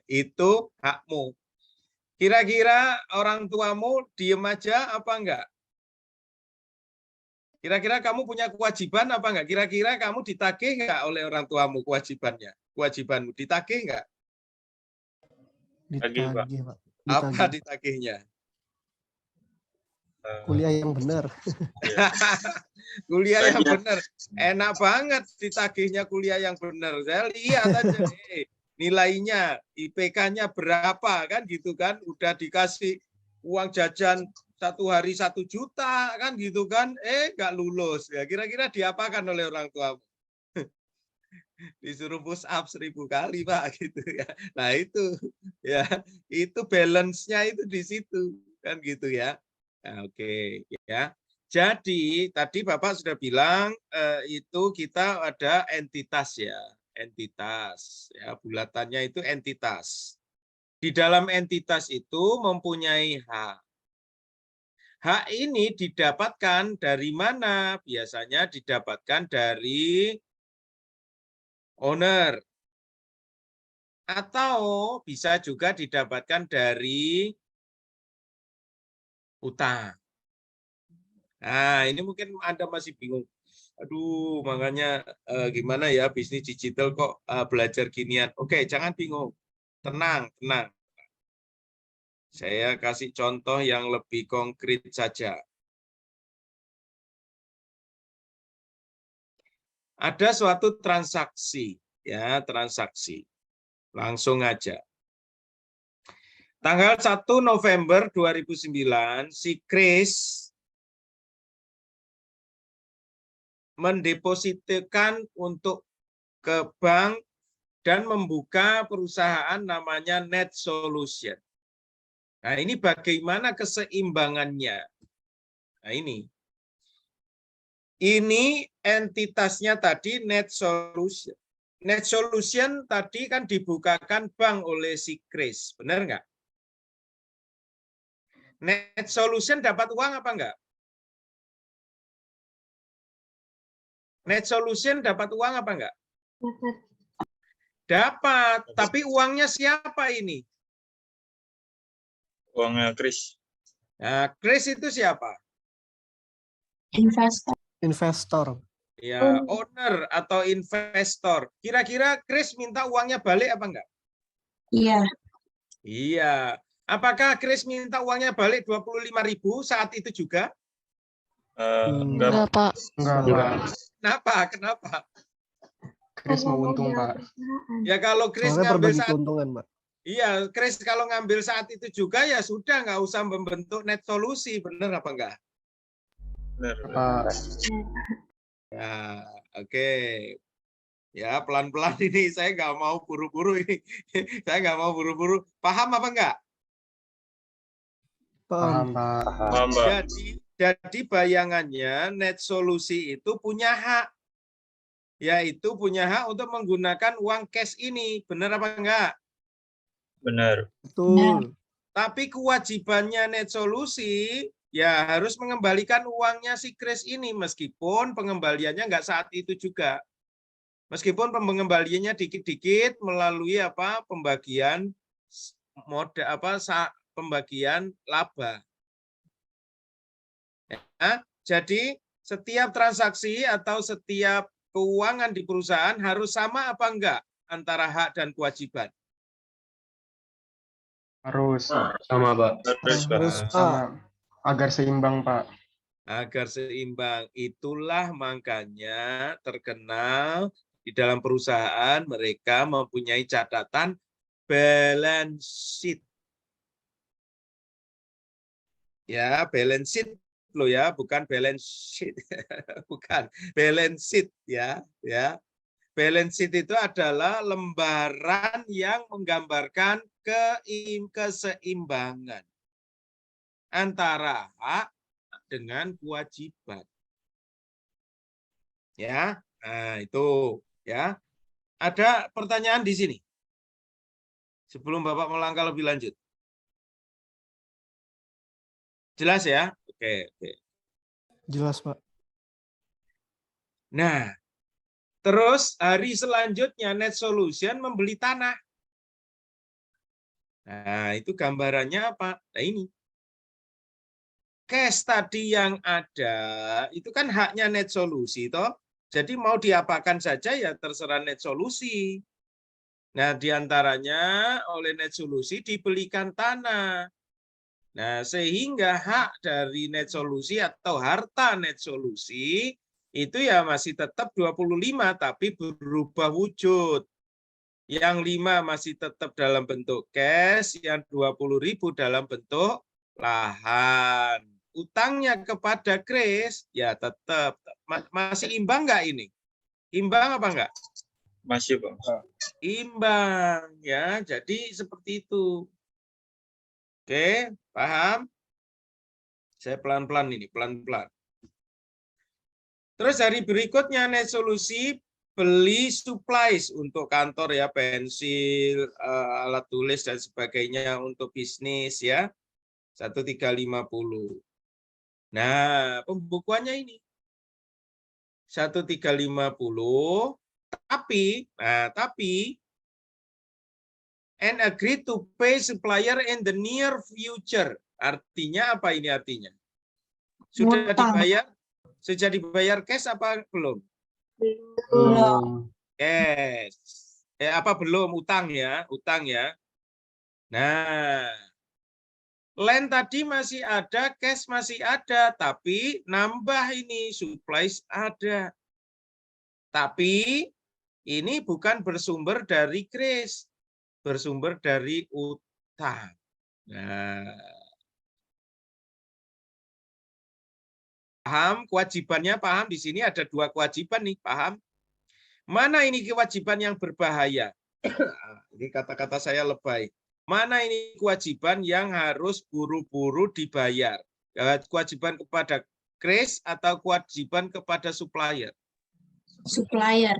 Speaker 1: Itu hakmu. Kira-kira orang tuamu diem aja apa enggak? Kira-kira kamu punya kewajiban apa enggak? Kira-kira kamu ditagih enggak oleh orang tuamu kewajibannya? Kewajibanmu ditagih enggak?
Speaker 5: Ditagih, Pak.
Speaker 1: Apa ditagihnya?
Speaker 5: Kuliah yang benar.
Speaker 1: Kuliah yang benar. Enak banget ditagihnya kuliah yang benar. Saya lihat aja nilainya, IPK-nya berapa kan gitu kan. Udah dikasih uang jajan 1 hari 1 juta kan gitu kan. Nggak lulus. Ya kira-kira diapakan oleh orang tua? Disuruh push up 1000 kali Pak gitu ya. Nah itu ya, itu balance-nya itu di situ kan gitu ya. Nah, oke ya. Jadi tadi Bapak sudah bilang itu kita ada entitas ya, entitas ya, bulatannya itu entitas. Di dalam entitas itu mempunyai hak. Hak ini didapatkan dari mana? Biasanya didapatkan dari owner. Atau bisa juga didapatkan dari utang. Nah, ini mungkin Anda masih bingung. Aduh, makanya gimana ya bisnis digital kok belajar ginian. Oke, jangan bingung. Tenang, tenang. Saya kasih contoh yang lebih konkret saja. Ada suatu transaksi, ya, transaksi. Langsung aja. Tanggal 1 November 2009, si Chris mendepositkan untuk ke bank dan membuka perusahaan namanya Net Solution. Nah, ini bagaimana keseimbangannya? Nah, ini entitasnya tadi Net Solution. Net Solution tadi kan dibukakan bank oleh si Chris, benar nggak? Net Solution dapat uang apa enggak? Net Solution dapat uang apa enggak? Dapat, tapi uangnya siapa ini?
Speaker 10: Uangnya Chris.
Speaker 1: Nah, Chris itu siapa?
Speaker 5: Investor.
Speaker 1: Ya, owner atau investor. Kira-kira Chris minta uangnya balik apa enggak?
Speaker 3: Iya.
Speaker 1: Iya. Apakah Chris minta uangnya balik 25.000 saat itu juga?
Speaker 6: Enggak, Pak.
Speaker 2: Enggak.
Speaker 1: Kenapa?
Speaker 2: Chris mau untung, Pak.
Speaker 1: Ya kalau Chris
Speaker 5: Soalnya
Speaker 1: ngambil
Speaker 5: berbagi
Speaker 1: saat
Speaker 5: keuntungan, Pak.
Speaker 1: Iya, Chris kalau ngambil saat itu juga ya sudah nggak usah membentuk net solusi, benar apa enggak?
Speaker 10: Benar.
Speaker 1: Ya, oke. Ya pelan-pelan ini saya nggak mau buru-buru ini, saya nggak mau buru-buru. Paham apa enggak?
Speaker 2: Paham, Pak.
Speaker 10: Paham, Pak.
Speaker 1: Jadi bayangannya net solusi itu punya hak, yaitu punya hak untuk menggunakan uang cash ini, benar apa enggak?
Speaker 10: Benar.
Speaker 5: Betul.
Speaker 1: Tapi kewajibannya net solusi ya harus mengembalikan uangnya si Chris ini, meskipun pengembaliannya enggak saat itu juga. Meskipun pengembaliannya dikit-dikit melalui pembagian modal pembagian laba. Ya, jadi setiap transaksi atau setiap keuangan di perusahaan harus sama apa enggak antara hak dan kewajiban?
Speaker 2: Harus
Speaker 9: Sama, Pak.
Speaker 10: Harus, Pak.
Speaker 2: sama agar seimbang, Pak.
Speaker 1: Agar seimbang. Itulah makanya terkenal di dalam perusahaan mereka mempunyai catatan balance sheet. Ya, balance sheet loh ya, bukan balance sheet. Bukan, balance sheet ya, ya. Balance sheet itu adalah lembaran yang menggambarkan keseimbangan antara hak dengan kewajiban. Ya, nah itu ya. Ada pertanyaan di sini? Sebelum Bapak melangkah lebih lanjut. Jelas ya? Oke, oke.
Speaker 5: Jelas, Pak.
Speaker 1: Nah, terus hari selanjutnya Net Solution membeli tanah. Nah, itu gambarannya apa? Nah, ini. Cash tadi yang ada, itu kan haknya Net Solusi, toh. Jadi mau diapakan saja ya terserah Net Solusi. Nah, diantaranya oleh Net Solusi dibelikan tanah. Nah, sehingga hak dari Net Solusi atau harta Net Solusi itu ya masih tetap 25 tapi berubah wujud. Yang 5 masih tetap dalam bentuk cash, yang 20.000 dalam bentuk lahan. Utangnya kepada Kris ya tetap masih imbang nggak ini? Imbang apa enggak?
Speaker 10: Masih, Pak.
Speaker 1: Imbang ya. Jadi seperti itu. Oke, paham? Saya pelan-pelan ini, pelan-pelan. Terus hari berikutnya Net Solusi beli supplies untuk kantor ya, pensil, alat tulis dan sebagainya untuk bisnis ya. 1350. Nah, pembukuannya ini 1350 tapi and agree to pay supplier in the near future. Artinya apa ini artinya? Sudah
Speaker 3: Ngutang.
Speaker 1: dibayar? Sudah dibayar cash apa belum?
Speaker 3: Belum.
Speaker 1: Cash. Apa belum? Utang ya, utang ya. Nah, land tadi masih ada, cash masih ada, tapi nambah ini supplies ada. Tapi ini bukan bersumber dari Kris, bersumber dari utang. Nah, paham kewajibannya, paham di sini ada 2 kewajiban nih, paham? Mana ini kewajiban yang berbahaya? Ini kata-kata saya lebay. Mana ini kewajiban yang harus buru-buru dibayar? Kewajiban kepada Kris atau kewajiban kepada supplier?
Speaker 3: Supplier.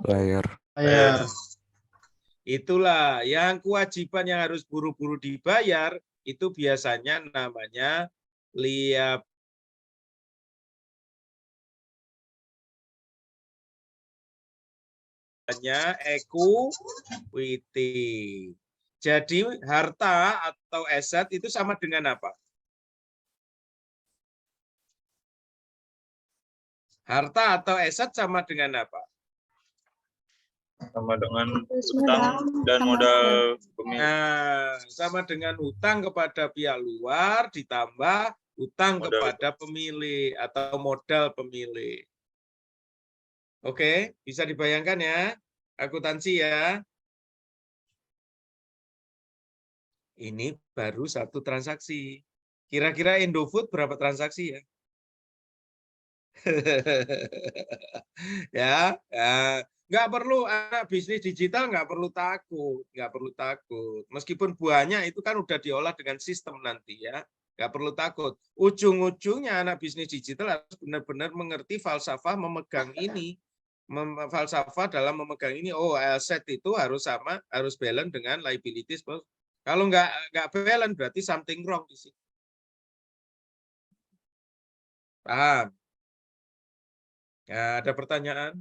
Speaker 1: Itulah yang kewajiban yang harus buru-buru dibayar itu biasanya namanya liability. Equity. Jadi harta atau aset itu sama dengan apa? Harta atau aset sama dengan apa?
Speaker 10: Sama dengan utang dan modal pemilik.
Speaker 1: Nah, sama dengan utang kepada pihak luar ditambah utang
Speaker 10: Modal.
Speaker 1: kepada pemilik atau modal pemilik. Oke, bisa dibayangkan ya, akuntansi ya. Ini baru 1 transaksi. Kira-kira Indofood berapa transaksi ya? Ya, nggak perlu anak bisnis digital, nggak perlu takut, nggak perlu takut. Meskipun buahnya itu kan udah diolah dengan sistem nanti ya, nggak perlu takut. Ujung-ujungnya anak bisnis digital harus benar-benar mengerti falsafah memegang ini, falsafah dalam memegang ini. Oh, aset itu harus sama, harus balance dengan liabilities. Kalau nggak balance berarti something wrong di sini. Paham? Ya, ada pertanyaan?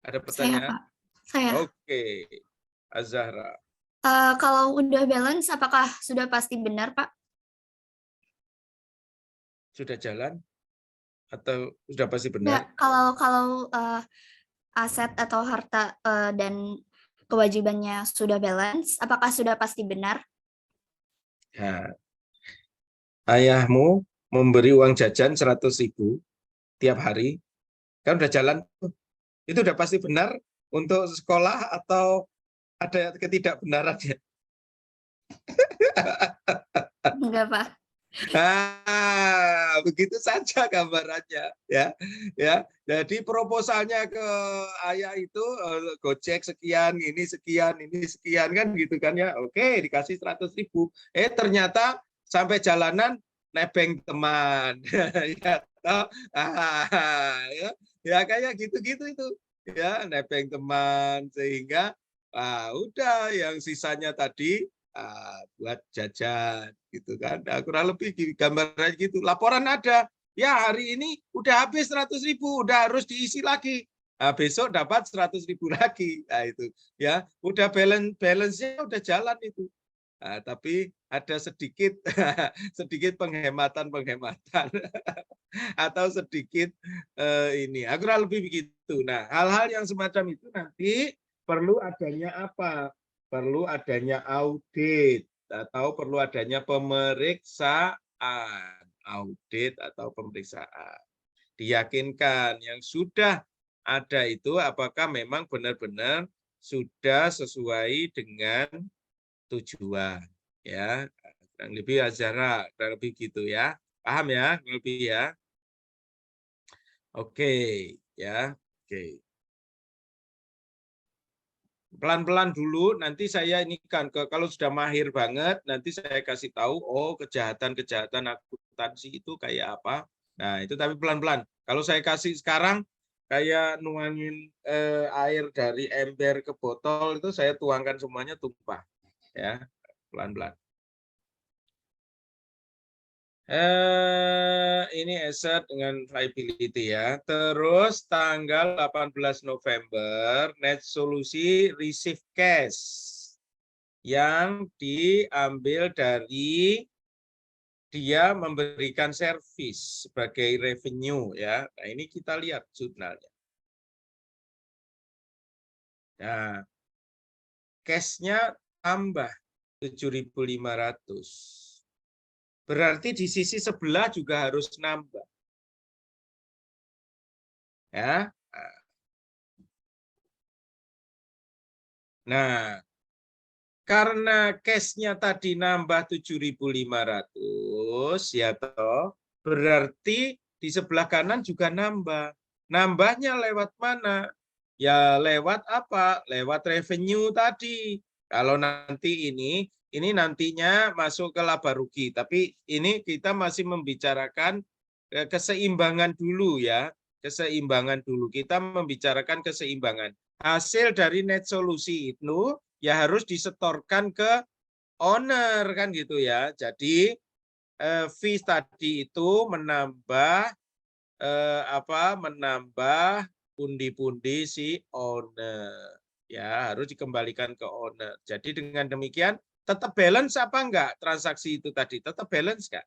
Speaker 1: Ada pertanyaan?
Speaker 7: Saya.
Speaker 1: Oke, Azahra.
Speaker 7: Kalau udah balance, apakah sudah pasti benar, Pak?
Speaker 1: Sudah jalan? Atau sudah pasti
Speaker 7: Enggak,
Speaker 1: benar?
Speaker 7: kalau aset atau harta dan kewajibannya sudah balance, apakah sudah pasti benar?
Speaker 1: Nah, ayahmu memberi uang jajan 100.000 tiap hari, kan udah jalan, itu udah pasti benar untuk sekolah atau ada ketidakbenarannya?
Speaker 7: Enggak, Pak.
Speaker 1: Nah, begitu saja gambarannya, ya. Ya, jadi proposalnya ke ayah itu Gojek sekian, ini sekian kan gitu kan ya. Oke, dikasih 100.000. Ternyata sampai jalanan nebeng teman. Ya, toh? Ya, ya kayak gitu-gitu itu. Ya, nebeng teman sehingga udah yang sisanya tadi buat jajan gitu kan. Nah, kurang lebih gambarannya gitu. Laporan ada, ya hari ini udah habis 100.000, udah harus diisi lagi. Nah, besok dapat 100.000 lagi. Nah, itu ya udah balance-nya udah jalan itu. Nah, tapi ada sedikit sedikit penghematan atau sedikit ini. Kurang lebih begitu. Nah, hal-hal yang semacam itu nanti perlu adanya apa? Perlu adanya audit atau perlu adanya pemeriksaan, audit atau pemeriksaan. Diyakinkan yang sudah ada itu apakah memang benar-benar sudah sesuai dengan tujuan, ya. Kurang lebih ajaran, kurang lebih gitu ya. Paham ya, kurang lebih ya. Oke, ya. Oke. Pelan-pelan dulu, nanti saya ini kan kalau sudah mahir banget, nanti saya kasih tahu, oh kejahatan-kejahatan akuntansi itu kayak apa. Nah, itu tapi pelan-pelan. Kalau saya kasih sekarang, kayak nuangin air dari ember ke botol, itu saya tuangkan semuanya tumpah. Ya, pelan-pelan. Ini aset dengan liability ya. Terus tanggal 18 November, net solusi receive cash yang diambil dari dia memberikan servis sebagai revenue ya. Nah, ini kita lihat jurnalnya. Nah, cash-nya tambah 7.500. Berarti di sisi sebelah juga harus nambah. Ya. Nah, karena cash-nya tadi nambah 7.500 ya toh, berarti di sebelah kanan juga nambah. Nambahnya lewat mana? Ya lewat apa? Lewat revenue tadi. Kalau nanti ini nantinya masuk ke laba rugi, tapi ini kita masih membicarakan keseimbangan dulu ya. Keseimbangan dulu. Kita membicarakan keseimbangan. Hasil dari net solusi itu ya harus disetorkan ke owner kan gitu ya. Jadi fees tadi itu menambah menambah pundi-pundi si owner. Ya, harus dikembalikan ke owner. Jadi dengan demikian tetap balance apa enggak transaksi itu tadi? Tetap balance enggak?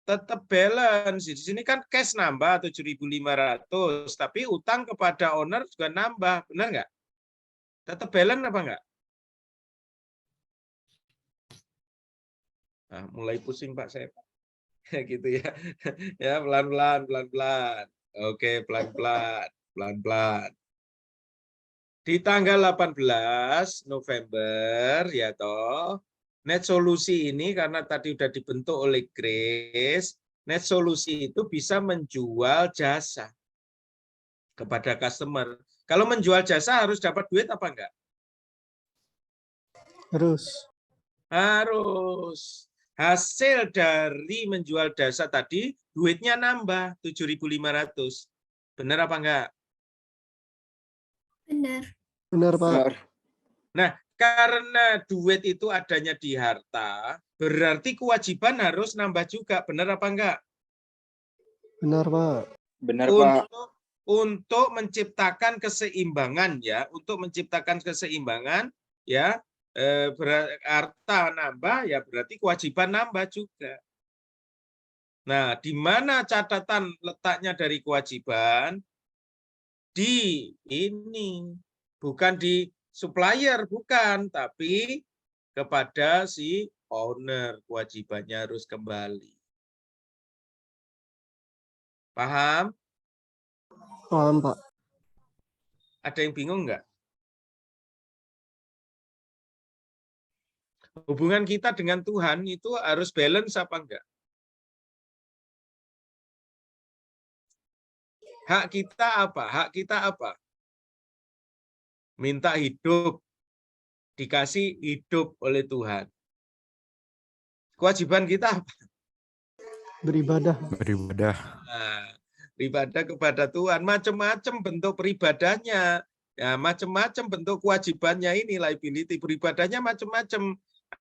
Speaker 1: Tetap balance. Di sini kan cash nambah 7.500, tapi utang kepada owner juga nambah, benar nggak? Tetap balance apa enggak? Nah, mulai pusing Pak saya. Gitu ya. Ya, pelan-pelan, pelan-pelan. Oke, pelan-pelan, pelan-pelan. Di tanggal 18 November ya toh, net solusi ini karena tadi sudah dibentuk oleh Grace, net solusi itu bisa menjual jasa kepada customer. Kalau menjual jasa harus dapat duit apa enggak?
Speaker 5: Harus.
Speaker 1: Harus. Hasil dari menjual jasa tadi, duitnya nambah 7.500. Benar apa enggak?
Speaker 7: Benar.
Speaker 5: Benar, Pak.
Speaker 1: Nah, karena duit itu adanya di harta, berarti kewajiban harus nambah juga. Benar apa enggak?
Speaker 5: Benar, Pak.
Speaker 9: Benar, Pak.
Speaker 1: Untuk menciptakan keseimbangan ya, untuk menciptakan keseimbangan ya, harta nambah, ya berarti kewajiban nambah juga. Nah, di mana catatan letaknya dari kewajiban? Di ini, bukan di supplier, bukan, tapi kepada si owner, kewajibannya harus kembali. Paham?
Speaker 5: Paham, Pak.
Speaker 1: Ada yang bingung nggak? Hubungan kita dengan Tuhan itu harus balance apa enggak? Hak kita apa? Hak kita apa? Minta hidup, dikasih hidup oleh Tuhan. Kewajiban kita apa?
Speaker 5: Beribadah.
Speaker 11: Beribadah.
Speaker 1: Nah, beribadah kepada Tuhan. Macam-macam bentuk peribadahnya. Ya, macam-macam bentuk kewajibannya ini, liability. Beribadahnya macam-macam.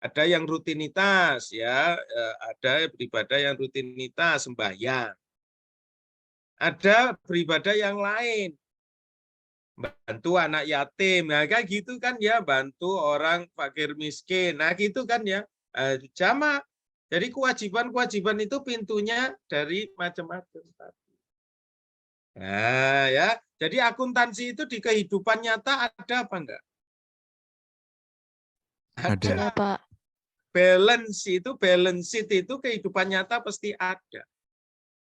Speaker 1: Ada yang rutinitas, ya, ada beribadah yang rutinitas, sembahyang. Ada beribadah yang lain, bantu anak yatim, nah kayak gitu kan ya, bantu orang fakir miskin, nah gitu kan ya, jamak. Jadi kewajiban-kewajiban itu pintunya dari macam-macam. Nah ya, jadi akuntansi itu di kehidupan nyata ada apa enggak?
Speaker 11: Ada.
Speaker 6: Pak.
Speaker 1: Balance sheet itu kehidupan nyata pasti ada.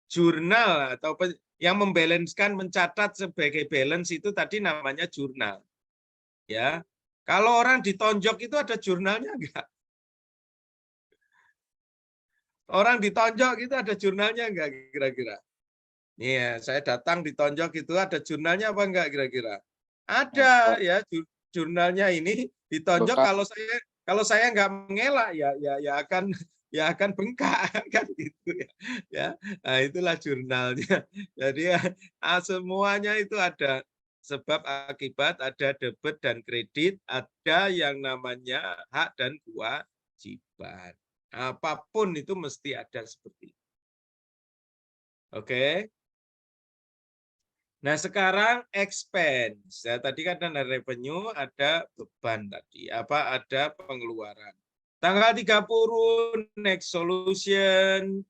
Speaker 1: Jurnal atau yang membalanskan, mencatat sebagai balance itu tadi namanya jurnal. Ya, kalau orang ditonjok itu ada jurnalnya enggak? Orang ditonjok itu ada jurnalnya enggak kira-kira? Nih, saya datang ditonjok itu ada jurnalnya apa enggak kira-kira? Ada ya, jurnalnya ini ditonjok. Kalau saya nggak mengelak ya akan bengkak kan gitu ya. Nah, itulah jurnalnya. Jadi semuanya itu ada sebab akibat, ada debit dan kredit, ada yang namanya hak dan kewajiban. Apapun itu mesti ada seperti itu. Oke. Nah, sekarang expense. Ya, tadi kan ada revenue, ada beban tadi. Ada pengeluaran. Tanggal 30 next solution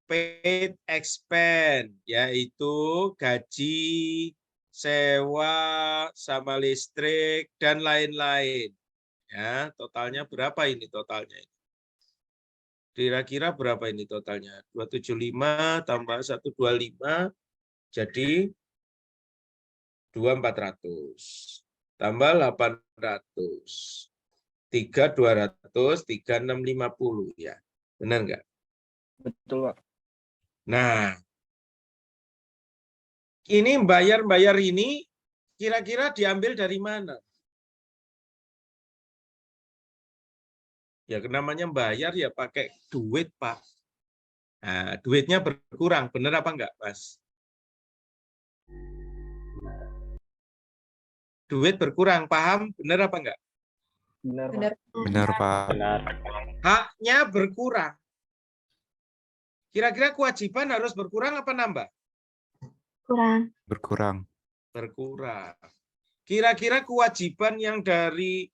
Speaker 1: paid expense, yaitu gaji, sewa, sama listrik dan lain-lain. Ya, totalnya berapa ini totalnya? Kira-kira berapa ini totalnya? 275 tambah 125 jadi 2.400 tambah 800 3.200 3.650 ya, benar nggak?
Speaker 4: Betul, Pak.
Speaker 1: Nah, ini bayar ini kira-kira diambil dari mana? Ya namanya bayar ya pakai duit, Pak. Nah, duitnya berkurang, benar apa enggak, Mas? Duit berkurang, paham? Benar apa enggak?
Speaker 4: Benar.
Speaker 11: Benar, Pak.
Speaker 10: Benar.
Speaker 1: Haknya berkurang. Kira-kira kewajiban harus berkurang apa nambah?
Speaker 11: Berkurang.
Speaker 1: Berkurang. Kira-kira kewajiban yang dari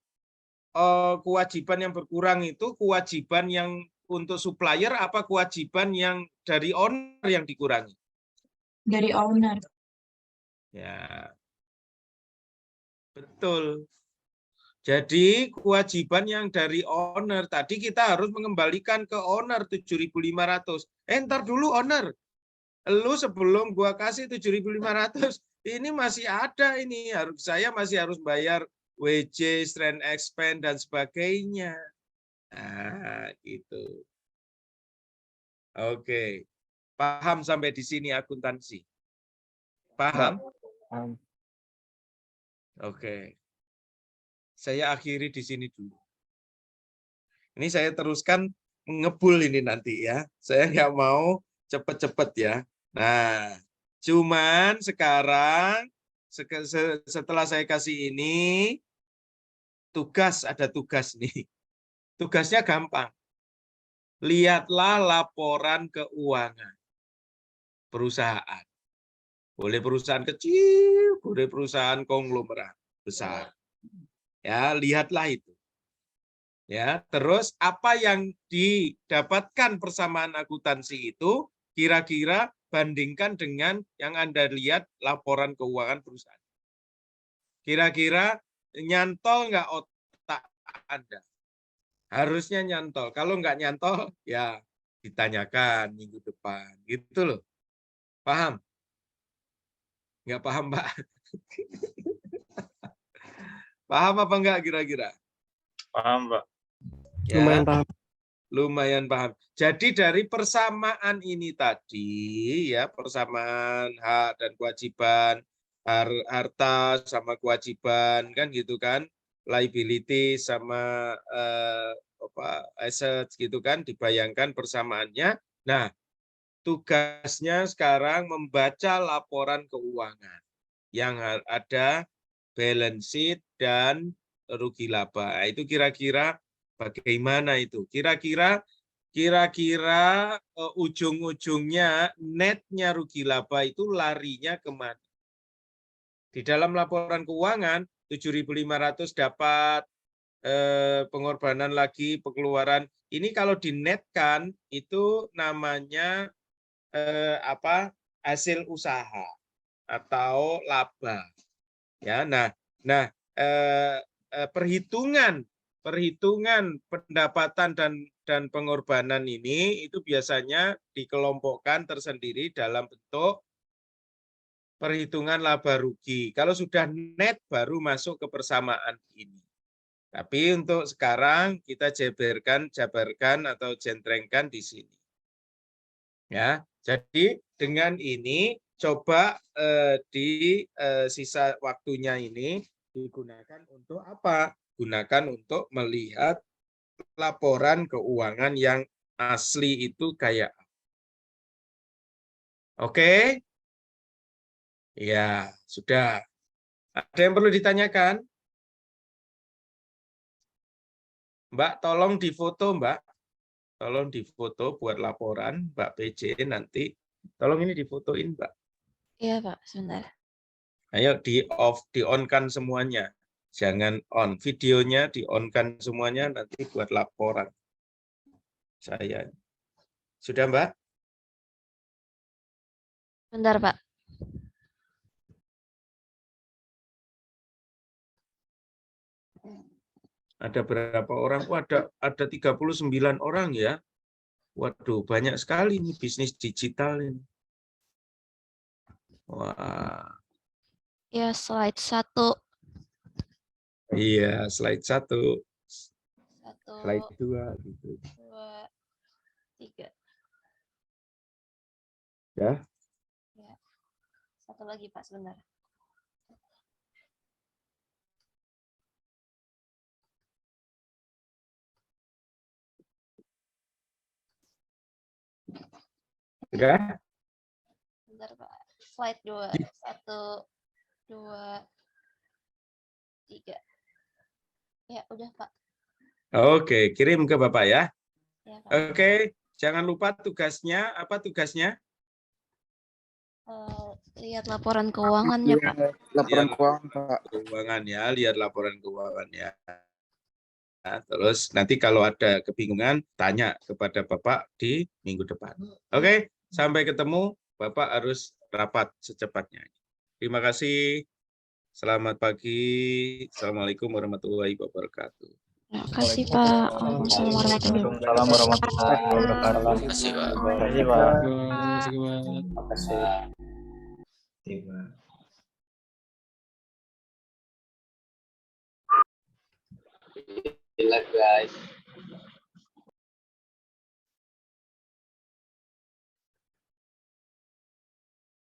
Speaker 1: kewajiban yang berkurang itu kewajiban yang untuk supplier apa kewajiban yang dari owner yang dikurangi?
Speaker 3: Dari owner.
Speaker 1: Ya. Betul. Jadi kewajiban yang dari owner tadi kita harus mengembalikan ke owner 7.500. Ntar dulu owner. Lu sebelum gua kasih 7.500 ini masih ada ini, saya masih harus bayar WJ, strand expense dan sebagainya. Nah, gitu. Oke. Paham sampai di sini akuntansi? Paham?
Speaker 4: Paham.
Speaker 1: Oke. Saya akhiri di sini dulu. Ini saya teruskan ngebul ini nanti ya. Saya nggak mau cepet-cepet ya. Nah, cuman sekarang setelah saya kasih ini, ada tugas nih. Tugasnya gampang. Lihatlah laporan keuangan perusahaan. Boleh perusahaan kecil, boleh perusahaan konglomerat besar. Ya, lihatlah itu. Ya, terus apa yang didapatkan persamaan akuntansi itu kira-kira bandingkan dengan yang Anda lihat laporan keuangan perusahaan. Kira-kira nyantol nggak otak Anda? Harusnya nyantol. Kalau nggak nyantol, ya ditanyakan minggu depan. Gitu loh. Paham? Nggak paham, Pak? Paham apa enggak kira-kira?
Speaker 10: Paham, Pak.
Speaker 1: Ya,
Speaker 5: Lumayan paham.
Speaker 1: lumayan paham. Jadi dari persamaan ini tadi, ya persamaan hak dan kewajiban, harta sama kewajiban, kan gitu kan, liability sama assets gitu kan, dibayangkan persamaannya. Nah, tugasnya sekarang membaca laporan keuangan yang ada balance sheet dan rugi laba. Itu kira-kira bagaimana itu? Kira-kira ujung-ujungnya netnya rugi laba itu larinya kemana? Di dalam laporan keuangan 7.500 dapat pengorbanan lagi, pengeluaran. Ini kalau dinetkan itu namanya hasil usaha atau laba. Ya, nah perhitungan pendapatan dan pengorbanan ini itu biasanya dikelompokkan tersendiri dalam bentuk perhitungan laba rugi. Kalau sudah net baru masuk ke persamaan ini. Tapi untuk sekarang kita jabarkan atau jentrengkan di sini. Ya, jadi dengan ini coba di sisa waktunya ini digunakan untuk apa? Gunakan untuk melihat laporan keuangan yang asli itu kayak apa. Oke? Ya, sudah. Ada yang perlu ditanyakan? Mbak, tolong difoto, Mbak. Tolong difoto buat laporan, Mbak PJ nanti. Tolong ini difotoin, Mbak.
Speaker 6: Iya, Pak, sebentar.
Speaker 1: Ayo di-on-kan semuanya. Jangan on. Videonya di-on-kan semuanya nanti buat laporan. Saya. Sudah, Mbak?
Speaker 6: Bentar, Pak.
Speaker 1: Ada berapa orang? Oh, ada 39 orang ya. Waduh, banyak sekali nih bisnis digital ini. Wah.
Speaker 6: Ya, slide 1.
Speaker 1: Iya, slide 1.
Speaker 6: 1,
Speaker 1: Slide 2 gitu.
Speaker 6: 2, 3.
Speaker 1: Ya.
Speaker 6: Ya. Satu lagi, Pak, sebentar.
Speaker 1: Sudah?
Speaker 6: Bentar, Pak. Slide 2. 1, 2, 3. Ya, udah, Pak.
Speaker 1: Oke, kirim ke Bapak ya.
Speaker 6: Ya, Pak.
Speaker 1: Oke, jangan lupa tugasnya. Apa tugasnya?
Speaker 6: Lihat laporan keuangannya, Pak.
Speaker 9: Laporan keuangan, Pak.
Speaker 1: Keuangan ya, lihat laporan keuangan ya. Nah, terus nanti kalau ada kebingungan, tanya kepada Bapak di minggu depan. Oke, sampai ketemu. Bapak harus rapat secepatnya. Terima kasih. Selamat pagi. Assalamualaikum warahmatullahi wabarakatuh.
Speaker 6: Terima kasih, Pak. Waalaikumsalam warahmatullahi wabarakatuh.
Speaker 10: Terima kasih, Pak.
Speaker 9: Terima kasih.
Speaker 8: Gila, guys.